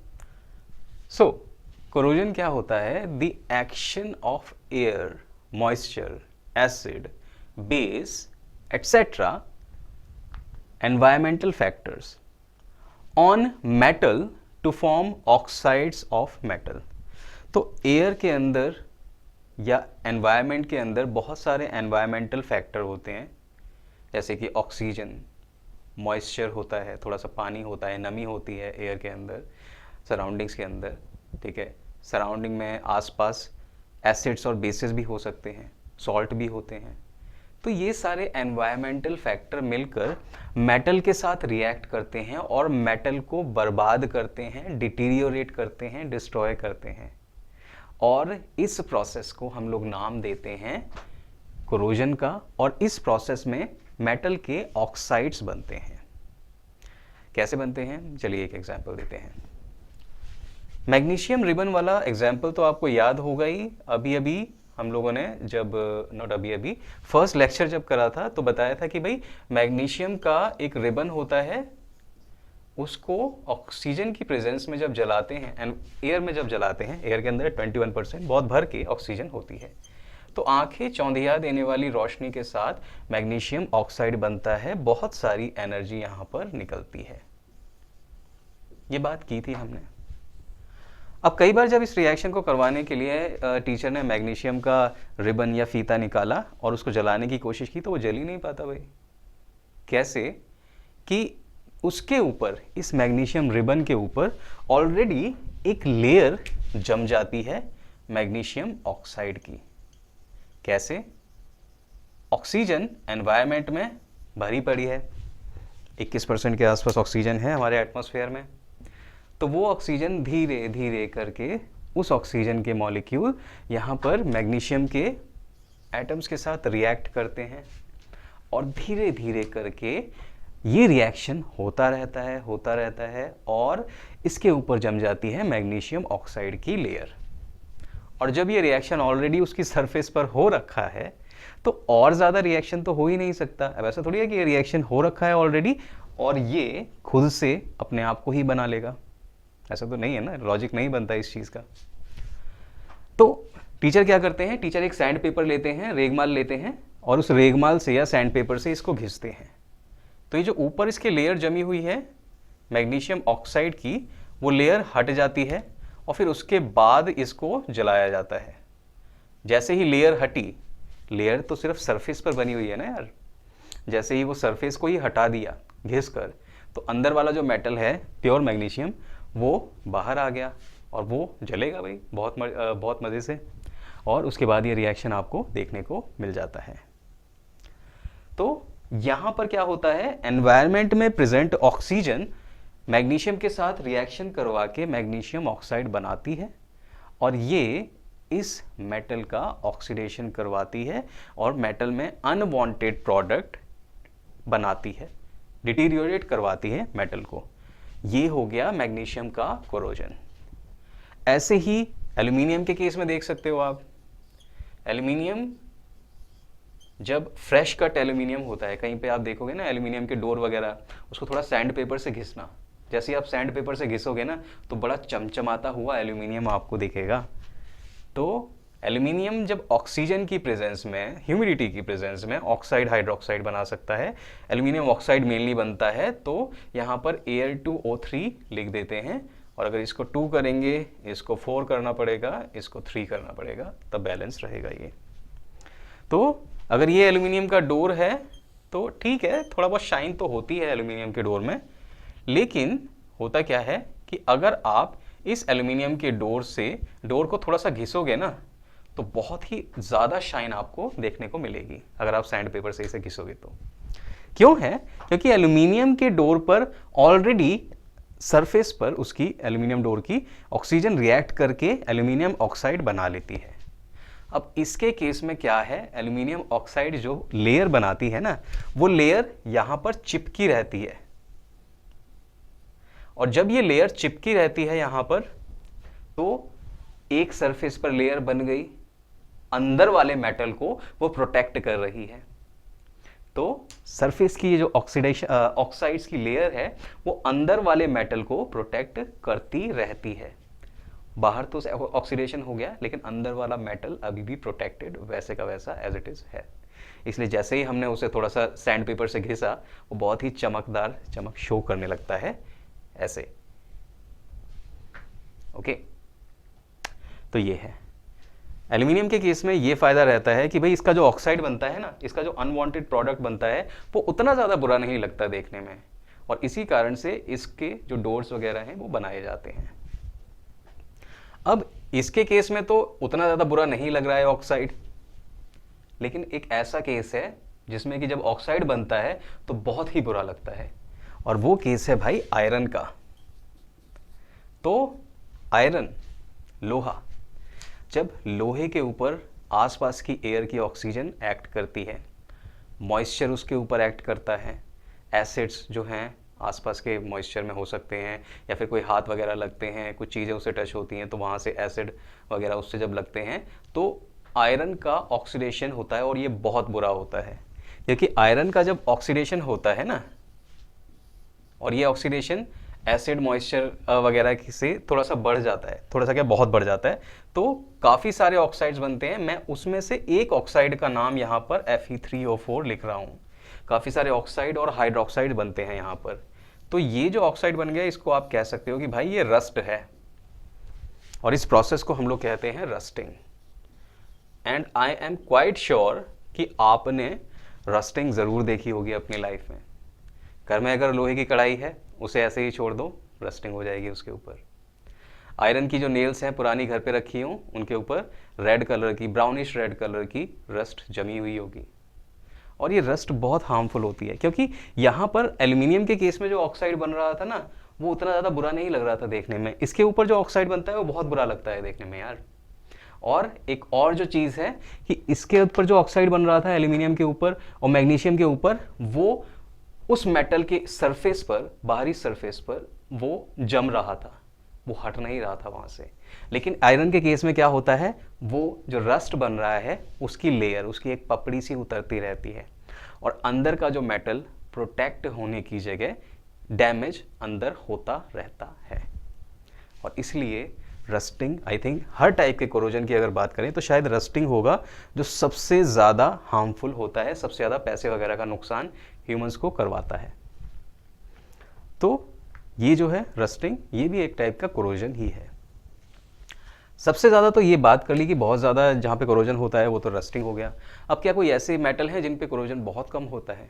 सो कोरोजन क्या होता है? The action of air, moisture, acid, base etcetera, environmental factors on metal to form oxides of metal. तो एयर के अंदर या एनवायरनमेंट के अंदर बहुत सारे एनवायरमेंटल फैक्टर होते हैं, जैसे कि ऑक्सीजन, मॉइस्चर होता है, थोड़ा सा पानी होता है, नमी होती है एयर के अंदर, सराउंडिंग्स के अंदर। ठीक है, सराउंडिंग में आसपास एसिड्स और बेसिस भी हो सकते हैं, सॉल्ट भी होते हैं। तो ये सारे एनवायरमेंटल फैक्टर मिलकर मेटल के साथ रिएक्ट करते हैं और मेटल को बर्बाद करते हैं, डिटीरियोरेट करते हैं, डिस्ट्रॉय करते हैं। और इस प्रोसेस को हम लोग नाम देते हैं कोरोजन का, और इस प्रोसेस में मेटल के ऑक्साइड्स बनते हैं। कैसे बनते हैं, चलिए एक एग्जांपल देते हैं। मैग्नीशियम रिबन वाला एग्जांपल तो आपको याद होगा ही। अभी अभी हम लोगों ने जब नॉट अभी अभी फर्स्ट लेक्चर जब करा था तो बताया था कि भाई मैग्नीशियम का एक रिबन होता है, उसको ऑक्सीजन की प्रेजेंस में जब जलाते हैं एंड एयर में जब जलाते हैं, एयर के अंदर 21% बहुत भर के ऑक्सीजन होती है, तो आंखें चौंधिया देने वाली रोशनी के साथ मैग्नीशियम ऑक्साइड बनता है, बहुत सारी एनर्जी यहाँ पर निकलती है। ये बात की थी हमने। अब कई बार जब इस रिएक्शन को करवाने के लिए टीचर ने मैग्नीशियम का रिबन या फीता निकाला और उसको जलाने की कोशिश की तो वो जल ही नहीं पाता भाई। कैसे कि उसके ऊपर, इस मैग्नीशियम रिबन के ऊपर ऑलरेडी एक लेयर जम जाती है मैग्नीशियम ऑक्साइड की। कैसे? ऑक्सीजन एनवायरनमेंट में भरी पड़ी है, 21% के आसपास ऑक्सीजन है हमारे एटमॉस्फेयर में, तो वो ऑक्सीजन धीरे धीरे करके उस ऑक्सीजन के मॉलिक्यूल यहाँ पर मैग्नीशियम के एटम्स के साथ रिएक्ट करते हैं और धीरे धीरे करके ये रिएक्शन होता रहता है और इसके ऊपर जम जाती है मैग्नीशियम ऑक्साइड की लेयर। और जब ये रिएक्शन ऑलरेडी उसकी सरफेस पर हो रखा है तो और ज़्यादा रिएक्शन तो हो ही नहीं सकता। अब ऐसा थोड़ी है कि ये रिएक्शन हो रखा है ऑलरेडी और ये खुद से अपने आप को ही बना लेगा, ऐसा तो नहीं है ना, लॉजिक नहीं बनता इस चीज़ का। तो टीचर क्या करते हैं, टीचर एक सैंड पेपर लेते हैं, रेगमाल लेते हैं और उस रेगमाल से या सैंड पेपर से इसको घिसते हैं। तो ये जो ऊपर इसके लेयर जमी हुई है मैग्नीशियम ऑक्साइड की, वो लेयर हट जाती है और फिर उसके बाद इसको जलाया जाता है। जैसे ही लेयर हटी, लेयर तो सिर्फ सरफेस पर बनी हुई है ना यार, जैसे ही वो सरफेस को ही हटा दिया घिस कर, तो अंदर वाला जो मेटल है प्योर मैग्नीशियम वो बाहर आ गया और वो जलेगा भाई बहुत मज़े से, और उसके बाद ये रिएक्शन आपको देखने को मिल जाता है। तो यहाँ पर क्या होता है, एनवायरनमेंट में प्रेजेंट ऑक्सीजन मैग्नीशियम के साथ रिएक्शन करवा के मैग्नीशियम ऑक्साइड बनाती है और ये इस मेटल का ऑक्सीडेशन करवाती है और मेटल में अनवांटेड प्रोडक्ट बनाती है, डिटीरियोरेट करवाती है मेटल को। ये हो गया मैग्नीशियम का कोरोजन। ऐसे ही एल्यूमिनियम के केस में देख सकते हो आप। एल्यूमिनियम जब फ्रेश कट एल्यूमिनियम होता है, कहीं पे आप देखोगे ना एल्यूमिनियम के डोर वगैरह, उसको थोड़ा सैंड पेपर से घिसना, जैसे ही आप सैंड पेपर से घिसोगे ना तो बड़ा चमचमाता हुआ एल्यूमिनियम आपको दिखेगा। तो एल्यूमिनियम जब ऑक्सीजन की प्रेजेंस में, ह्यूमिडिटी की प्रेजेंस में ऑक्साइड हाइड्रोक्साइड बना सकता है। एल्यूमिनियम ऑक्साइड मेनली बनता है, तो यहाँ पर Al2O3 लिख देते हैं और अगर इसको 2 करेंगे, इसको 4 करना पड़ेगा, इसको 3 करना पड़ेगा, तब बैलेंस रहेगा ये। तो अगर ये एल्यूमिनियम का डोर है तो ठीक है, थोड़ा बहुत शाइन तो होती है एल्यूमिनियम के डोर में, लेकिन होता क्या है कि अगर आप इस एल्यूमिनियम के डोर को थोड़ा सा घिसोगे ना तो बहुत ही ज़्यादा शाइन आपको देखने को मिलेगी अगर आप सैंड पेपर से इसे घिसोगे तो। क्यों है? क्योंकि एल्यूमिनियम के डोर पर ऑलरेडी सरफेस पर उसकी एल्यूमिनियम डोर की ऑक्सीजन रिएक्ट करके एल्यूमिनियम ऑक्साइड बना लेती है। अब इसके केस में क्या है, एल्यूमिनियम ऑक्साइड जो लेयर बनाती है ना, वो लेयर यहां पर चिपकी रहती है और जब ये लेयर चिपकी रहती है यहां पर, तो एक सरफेस पर लेयर बन गई, अंदर वाले मेटल को वो प्रोटेक्ट कर रही है। तो सरफेस की ये जो ऑक्साइड्स की लेयर है वो अंदर वाले मेटल को प्रोटेक्ट करती रहती है। बाहर तो ऑक्सीडेशन हो गया लेकिन अंदर वाला मेटल अभी भी प्रोटेक्टेड वैसे का वैसा एज इट इज है। इसलिए जैसे ही हमने उसे थोड़ा सा सैंड पेपर से घिसा, वो बहुत ही चमकदार चमक शो करने लगता है ऐसे। ओके, तो ये है एल्यूमिनियम के केस में ये फायदा रहता है कि भाई इसका जो ऑक्साइड बनता है ना, इसका जो अनवांटेड प्रोडक्ट बनता है वो उतना ज़्यादा बुरा नहीं लगता देखने में, और इसी कारण से इसके जो डोर्स वगैरह हैं वो बनाए जाते हैं। अब इसके केस में तो उतना ज़्यादा बुरा नहीं लग रहा है ऑक्साइड, लेकिन एक ऐसा केस है जिसमें कि जब ऑक्साइड बनता है तो बहुत ही बुरा लगता है, और वो केस है भाई आयरन का। तो आयरन, लोहा, जब लोहे के ऊपर आसपास की एयर की ऑक्सीजन एक्ट करती है, मॉइस्चर उसके ऊपर एक्ट करता है, एसिड्स जो हैं आसपास के मॉइस्चर में हो सकते हैं, या फिर कोई हाथ वगैरह लगते हैं, कुछ चीज़ें उससे टच होती हैं तो वहाँ से एसिड वगैरह उससे जब लगते हैं तो आयरन का ऑक्सीडेशन होता है, और ये बहुत बुरा होता है क्योंकि आयरन का जब ऑक्सीडेशन होता है ना, और ये ऑक्सीडेशन एसिड मॉइस्चर वगैरह से थोड़ा सा बढ़ जाता है, थोड़ा सा क्या बहुत बढ़ जाता है, तो काफ़ी सारे ऑक्साइड्स बनते हैं। मैं उसमें से एक ऑक्साइड का नाम यहाँ पर Fe3O4 लिख रहा हूँ। काफ़ी सारे ऑक्साइड और हाइड्रोक्साइड बनते हैं यहाँ पर। तो ये जो ऑक्साइड बन गया इसको आप कह सकते हो कि भाई ये रस्ट है, और इस प्रोसेस को हम लोग कहते हैं rusting. And I am quite sure कि आपने रस्टिंग ज़रूर देखी होगी अपनी लाइफ में। घर में अगर लोहे की कढ़ाई है उसे ऐसे ही छोड़ दो, रस्टिंग हो जाएगी उसके ऊपर। आयरन की जो नेल्स हैं पुरानी घर पे रखी हों, उनके ऊपर रेड कलर की, ब्राउनिश रेड कलर की रस्ट जमी हुई होगी, और ये रस्ट बहुत हार्मफुल होती है क्योंकि यहाँ पर एल्यूमिनियम के केस में जो ऑक्साइड बन रहा था ना वो उतना ज़्यादा बुरा नहीं लग रहा था देखने में, इसके ऊपर जो ऑक्साइड बनता है वो बहुत बुरा लगता है देखने में यार। और एक और जो चीज़ है कि इसके ऊपर जो ऑक्साइड बन रहा था एल्यूमिनियम के ऊपर और मैग्नीशियम के ऊपर, वो उस मेटल के सरफेस पर, बाहरी सरफेस पर वो जम रहा था, वो हट नहीं रहा था वहाँ से। लेकिन आयरन के केस में क्या होता है, वो जो रस्ट बन रहा है उसकी लेयर, उसकी एक पपड़ी सी उतरती रहती है, और अंदर का जो मेटल प्रोटेक्ट होने की जगह डैमेज अंदर होता रहता है। और इसलिए rusting, I think her type के कोरोजन की अगर बात करें तो शायद रस्टिंग होगा जो सबसे ज़्यादा हार्मफुल होता है, सबसे ज़्यादा पैसे वगैरह का नुकसान ह्यूमंस को करवाता है। तो ये जो है रस्टिंग, ये भी एक टाइप का कोरोजन ही है। सबसे ज़्यादा तो ये बात कर ली कि बहुत ज़्यादा जहाँ पे कोरोजन होता है वो तो रस्टिंग हो गया। अब क्या कोई ऐसे मेटल हैं जिन पे कोरोजन बहुत कम होता है?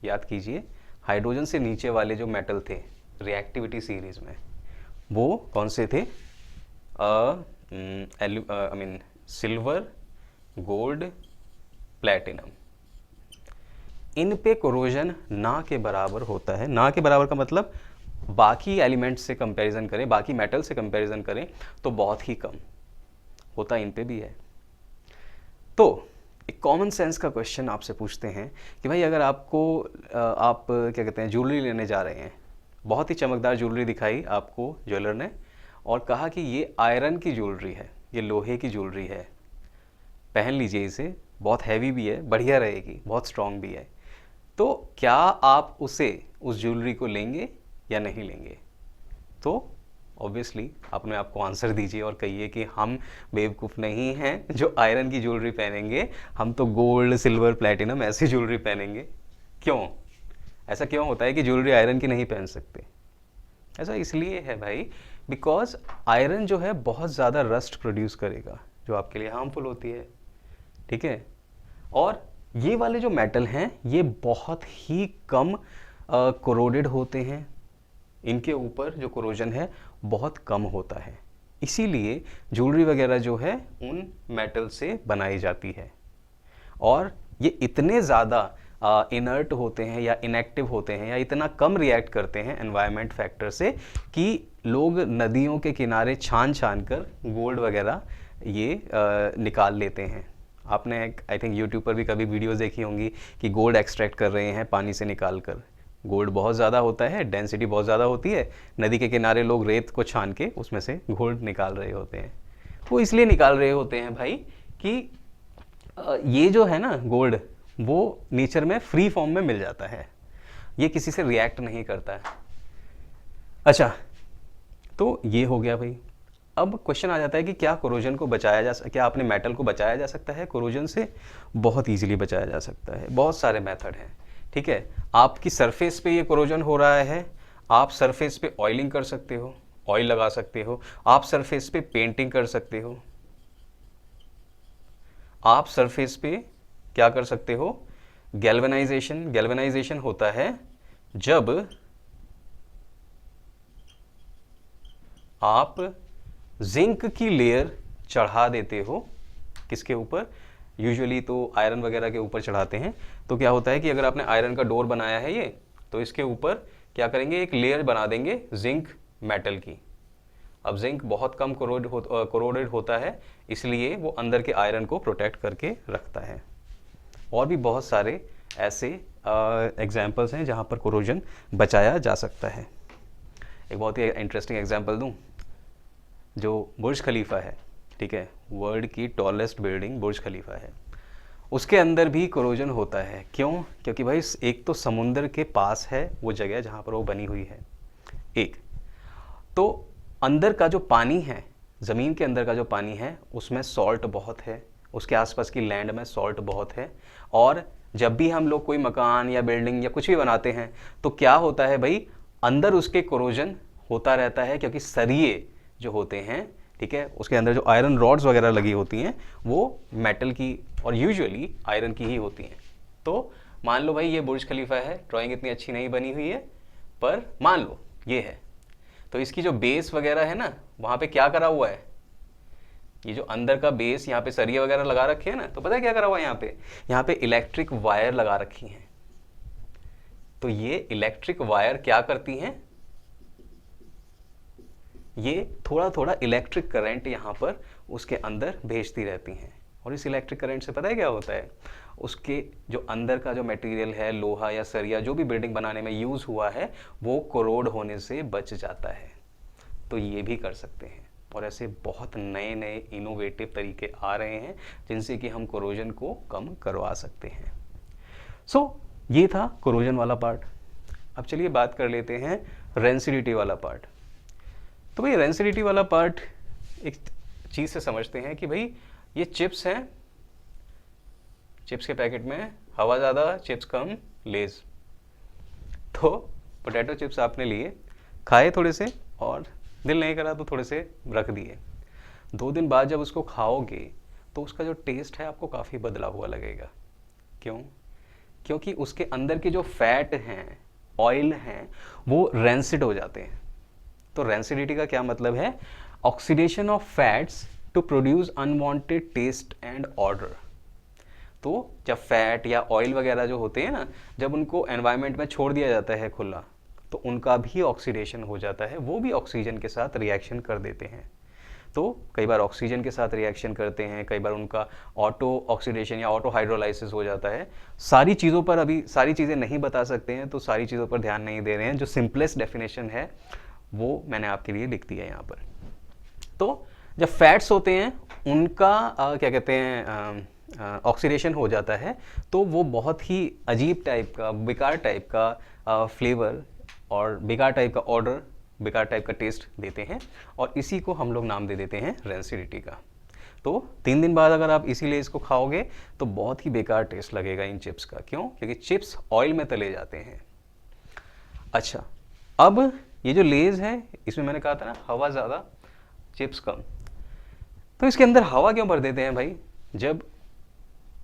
याद कीजिए, हाइड्रोजन से नीचे वाले जो मेटल थे रिएक्टिविटी सीरीज में, वो कौन से थे? Silver, gold, platinum. इन पे कोरोजन ना के बराबर होता है। ना के बराबर का मतलब बाकी एलिमेंट्स से कंपैरिजन करें, बाकी मेटल से कंपैरिजन करें तो बहुत ही कम होता इन पे भी है। तो एक कॉमन सेंस का क्वेश्चन आपसे पूछते हैं कि भाई अगर आपको आप क्या कहते हैं ज्वेलरी लेने जा रहे हैं, बहुत ही चमकदार ज्वेलरी दिखाई आपको ज्वेलर ने और कहा कि ये आयरन की ज्वेलरी है, ये लोहे की ज्वेलरी है, पहन लीजिए इसे, बहुत हैवी भी है, बढ़िया रहेगी, बहुत स्ट्रॉन्ग भी है। तो क्या आप उस ज्वेलरी को लेंगे या नहीं लेंगे? तो ऑब्वियसली अपने आप को आंसर दीजिए और कहिए कि हम बेवकूफ़ नहीं हैं जो आयरन की ज्वेलरी पहनेंगे, हम तो गोल्ड, सिल्वर, प्लैटिनम ऐसी ज्वेलरी पहनेंगे। क्यों? ऐसा क्यों होता है कि ज्वेलरी आयरन की नहीं पहन सकते? ऐसा इसलिए है भाई, बिकॉज आयरन जो है बहुत ज़्यादा रस्ट प्रोड्यूस करेगा जो आपके लिए हार्मफुल होती है, ठीक है। और ये वाले जो मेटल हैं ये बहुत ही कम कोरोडेड होते हैं, इनके ऊपर जो कोरोजन है बहुत कम होता है, इसीलिए ज्वेलरी वगैरह जो है उन मेटल से बनाई जाती है। और ये इतने ज़्यादा इनर्ट होते हैं या इनएक्टिव होते हैं या इतना कम रिएक्ट करते हैं एनवायरनमेंट फैक्टर से कि लोग नदियों के किनारे छान छान कर गोल्ड वगैरह ये निकाल लेते हैं। आपने आई थिंक यूट्यूब पर भी कभी वीडियोस देखी होंगी कि गोल्ड एक्सट्रैक्ट कर रहे हैं पानी से निकाल कर। गोल्ड बहुत ज़्यादा होता है, डेंसिटी बहुत ज़्यादा होती है, नदी के किनारे लोग रेत को छान के उसमें से गोल्ड निकाल रहे होते हैं। वो इसलिए निकाल रहे होते हैं भाई कि ये जो है ना गोल्ड, वो नेचर में फ्री फॉर्म में मिल जाता है, ये किसी से रिएक्ट नहीं करता है। अच्छा, तो ये हो गया भाई। अब क्वेश्चन आ जाता है कि क्या कोरोजन को बचाया क्या अपने मेटल को बचाया जा सकता है कोरोजन से? बहुत इजीली बचाया जा सकता है, बहुत सारे मेथड हैं, ठीक है। आपकी सरफेस पे ये कोरोजन हो रहा है, आप सरफेस पे ऑयलिंग कर सकते हो, ऑयल लगा सकते हो, आप सरफेस पे पेंटिंग कर सकते हो, आप सरफेस पे क्या कर सकते हो? गैल्वेनाइजेशन। गैल्वेनाइजेशन होता है जब आप जिंक की लेयर चढ़ा देते हो, किसके ऊपर? यूजुअली तो आयरन वगैरह के ऊपर चढ़ाते हैं। तो क्या होता है कि अगर आपने आयरन का डोर बनाया है ये, तो इसके ऊपर क्या करेंगे, एक लेयर बना देंगे जिंक मेटल की, अब जिंक बहुत कम कोरोडेड होता है, इसलिए वो अंदर के आयरन को प्रोटेक्ट करके रखता है। और भी बहुत सारे ऐसे एग्जाम्पल्स हैं जहाँ पर कोरोजन बचाया जा सकता है। एक बहुत ही इंटरेस्टिंग एग्जाम्पल दूँ, जो बुर्ज खलीफा है, ठीक है, वर्ल्ड की टॉलेस्ट बिल्डिंग बुर्ज खलीफा है, उसके अंदर भी कोरोजन होता है। क्यों? क्योंकि भाई एक तो समुंदर के पास है वो जगह जहाँ पर वो बनी हुई है, एक तो अंदर का जो पानी है, ज़मीन के अंदर का जो पानी है उसमें सॉल्ट बहुत है, उसके आसपास की लैंड में सॉल्ट बहुत है। और जब भी हम लोग कोई मकान या बिल्डिंग या कुछ भी बनाते हैं तो क्या होता है भाई, अंदर उसके कोरोजन होता रहता है, क्योंकि सरिये जो होते हैं, ठीक है, उसके अंदर जो आयरन रॉड्स वगैरह लगी होती हैं वो मेटल की और यूजुअली आयरन की ही होती हैं। तो मान लो भाई ये बुर्ज खलीफा है, ड्राइंग इतनी अच्छी नहीं बनी हुई है पर मान लो ये है, तो इसकी जो बेस वगैरह है ना, वहाँ पे क्या करा हुआ है, ये जो अंदर का बेस, यहाँ पे सरिये वगैरह लगा रखे हैं ना, तो पता है क्या करा हुआ है यहाँ पे इलेक्ट्रिक वायर लगा रखी हैं। तो ये इलेक्ट्रिक वायर क्या करती हैं, ये थोड़ा थोड़ा इलेक्ट्रिक करंट यहाँ पर उसके अंदर भेजती रहती हैं। और इस इलेक्ट्रिक करंट से पता है क्या होता है, उसके जो अंदर का जो मटेरियल है, लोहा या सरिया जो भी बिल्डिंग बनाने में यूज़ हुआ है, वो कोरोड होने से बच जाता है। तो ये भी कर सकते हैं। और ऐसे बहुत नए नए इनोवेटिव तरीके आ रहे हैं जिनसे कि हम कोरोजन को कम करवा सकते हैं। ये था कोरोजन वाला पार्ट। अब चलिए बात कर लेते हैं रेंसिडिटी वाला पार्ट। तो भाई रेंसिडिटी वाला पार्ट एक चीज़ से समझते हैं कि भाई ये चिप्स हैं, चिप्स के पैकेट में हवा ज़्यादा, चिप्स कम, लेज। तो पोटैटो चिप्स आपने लिए, खाए थोड़े से और दिल नहीं करा तो थोड़े से रख दिए। 2 दिन बाद जब उसको खाओगे तो उसका जो टेस्ट है आपको काफ़ी बदला हुआ लगेगा। क्यों? क्योंकि उसके अंदर के जो फैट हैं, ऑयल हैं, वो रेंसिड हो जाते हैं। तो रेंसिडिटी का क्या मतलब है? Oxidation of fats to produce unwanted taste and order. तो जब फैट या ऑयल वगैरह जो होते हैं ना, जब उनको एनवायरनमेंट में छोड़ दिया जाता है खुला, तो उनका भी ऑक्सीडेशन हो जाता है, वो भी ऑक्सीजन के साथ रिएक्शन कर देते हैं। तो कई बार ऑक्सीजन के साथ रिएक्शन करते हैं, कई बार उनका ऑटो ऑक्सीडेशन या ऑटो हाइड्रोलाइसिस हो जाता है। सारी चीज़ों पर अभी सारी चीज़ें नहीं बता सकते हैं, तो सारी चीज़ों पर ध्यान नहीं दे रहे हैं। जो सिंपलेस्ट डेफिनेशन है वो मैंने आपके लिए लिख दिया है यहाँ पर। तो जब फैट्स होते हैं उनका क्या कहते हैं ऑक्सीडेशन हो जाता है, तो वो बहुत ही अजीब टाइप का, बेकार टाइप का फ्लेवर और बेकार टाइप का ऑर्डर, बेकार टाइप का टेस्ट देते हैं, और इसी को हम लोग नाम दे देते हैं रेंसिडिटी का। तो 3 दिन बाद अगर आप इसीलिए इसको खाओगे तो बहुत ही बेकार टेस्ट लगेगा इन चिप्स का। क्यों? क्योंकि चिप्स ऑयल में तले जाते हैं। अच्छा, अब ये जो लेज है इसमें मैंने कहा था ना हवा ज़्यादा, चिप्स कम। तो इसके अंदर हवा क्यों भर देते हैं भाई? जब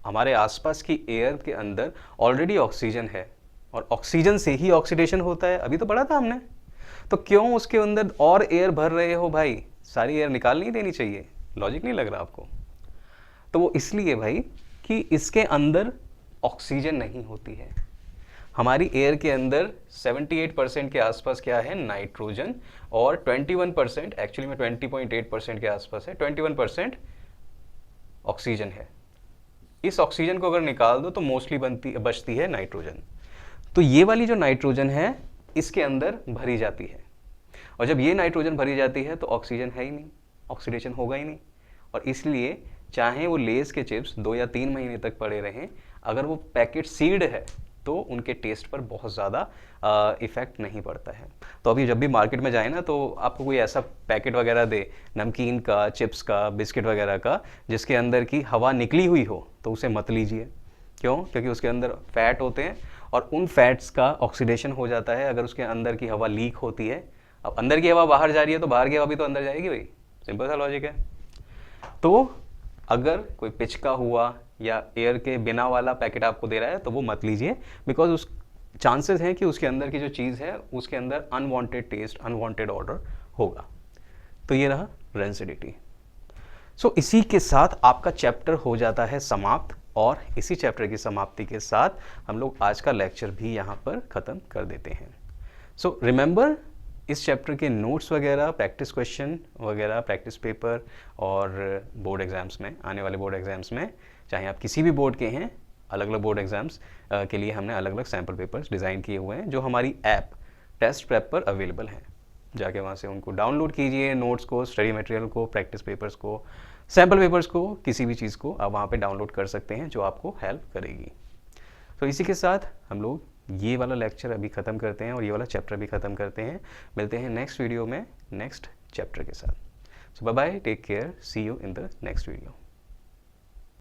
हमारे आसपास की एयर के अंदर ऑलरेडी ऑक्सीजन है और ऑक्सीजन से ही ऑक्सीडेशन होता है, अभी तो पढ़ा था हमने। तो क्यों उसके अंदर और एयर भर रहे हो भाई? सारी एयर निकाल नहीं देनी चाहिए? लॉजिक नहीं लग रहा आपको? तो वो इसलिए भाई कि इसके अंदर ऑक्सीजन नहीं होती है। हमारी एयर के अंदर 78% के आसपास क्या है? नाइट्रोजन, और 21%, एक्चुअली में 20.8% के आसपास है, 21% ऑक्सीजन है। इस ऑक्सीजन को अगर निकाल दो तो मोस्टली बचती है नाइट्रोजन। तो ये वाली जो नाइट्रोजन है इसके अंदर भरी जाती है, और जब ये नाइट्रोजन भरी जाती है तो ऑक्सीजन है ही नहीं, ऑक्सीडेशन होगा ही नहीं। और इसलिए चाहे वो लेस के चिप्स 2 या 3 महीने तक पड़े रहें, अगर वो पैकेट सील्ड है तो उनके टेस्ट पर बहुत ज़्यादा इफ़ेक्ट नहीं पड़ता है। तो अभी जब भी मार्केट में जाए ना, तो आपको कोई ऐसा पैकेट वगैरह दे नमकीन का, चिप्स का, बिस्किट वगैरह का, जिसके अंदर की हवा निकली हुई हो, तो उसे मत लीजिए। क्यों? क्योंकि उसके अंदर फैट होते हैं और उन फैट्स का ऑक्सीडेशन हो जाता है अगर उसके अंदर की हवा लीक होती है। अब अंदर की हवा बाहर जा रही है तो बाहर की हवा भी तो अंदर जाएगी भाई, सिंपल सा लॉजिक है। तो अगर कोई पिचका हुआ या एयर के बिना वाला पैकेट आपको दे रहा है तो वो मत लीजिए, बिकॉज उस चांसेस हैं कि उसके अंदर की जो चीज़ है उसके अंदर अनवांटेड टेस्ट, अनवांटेड ऑर्डर होगा। तो ये रहा रेंसिडिटी। इसी के साथ आपका चैप्टर हो जाता है समाप्त, और इसी चैप्टर की समाप्ति के साथ हम लोग आज का लेक्चर भी यहाँ पर ख़त्म कर देते हैं। रिमेंबर इस चैप्टर के नोट्स वगैरह, प्रैक्टिस क्वेश्चन वगैरह, प्रैक्टिस पेपर और बोर्ड एग्ज़ाम्स में, आने वाले बोर्ड एग्ज़ाम्स में, चाहे आप किसी भी बोर्ड के हैं, अलग अलग बोर्ड एग्ज़ाम्स के लिए हमने अलग अलग सैम्पल पेपर्स डिज़ाइन किए हुए हैं जो हमारी ऐप टेस्ट प्रेप पर अवेलेबल हैं। जाके वहाँ से उनको डाउनलोड कीजिए, नोट्स को, स्टडी मटेरियल को, प्रैक्टिस पेपर्स को, सैम्पल पेपर्स को, किसी भी चीज़ को आप वहाँ पे डाउनलोड कर सकते हैं जो आपको हेल्प करेगी। तो इसी के साथ हम लोग ये वाला लेक्चर अभी ख़त्म करते हैं और ये वाला चैप्टर भी ख़त्म करते हैं। मिलते हैं नेक्स्ट वीडियो में नेक्स्ट चैप्टर के साथ। So bye bye, take care, see you in the next video.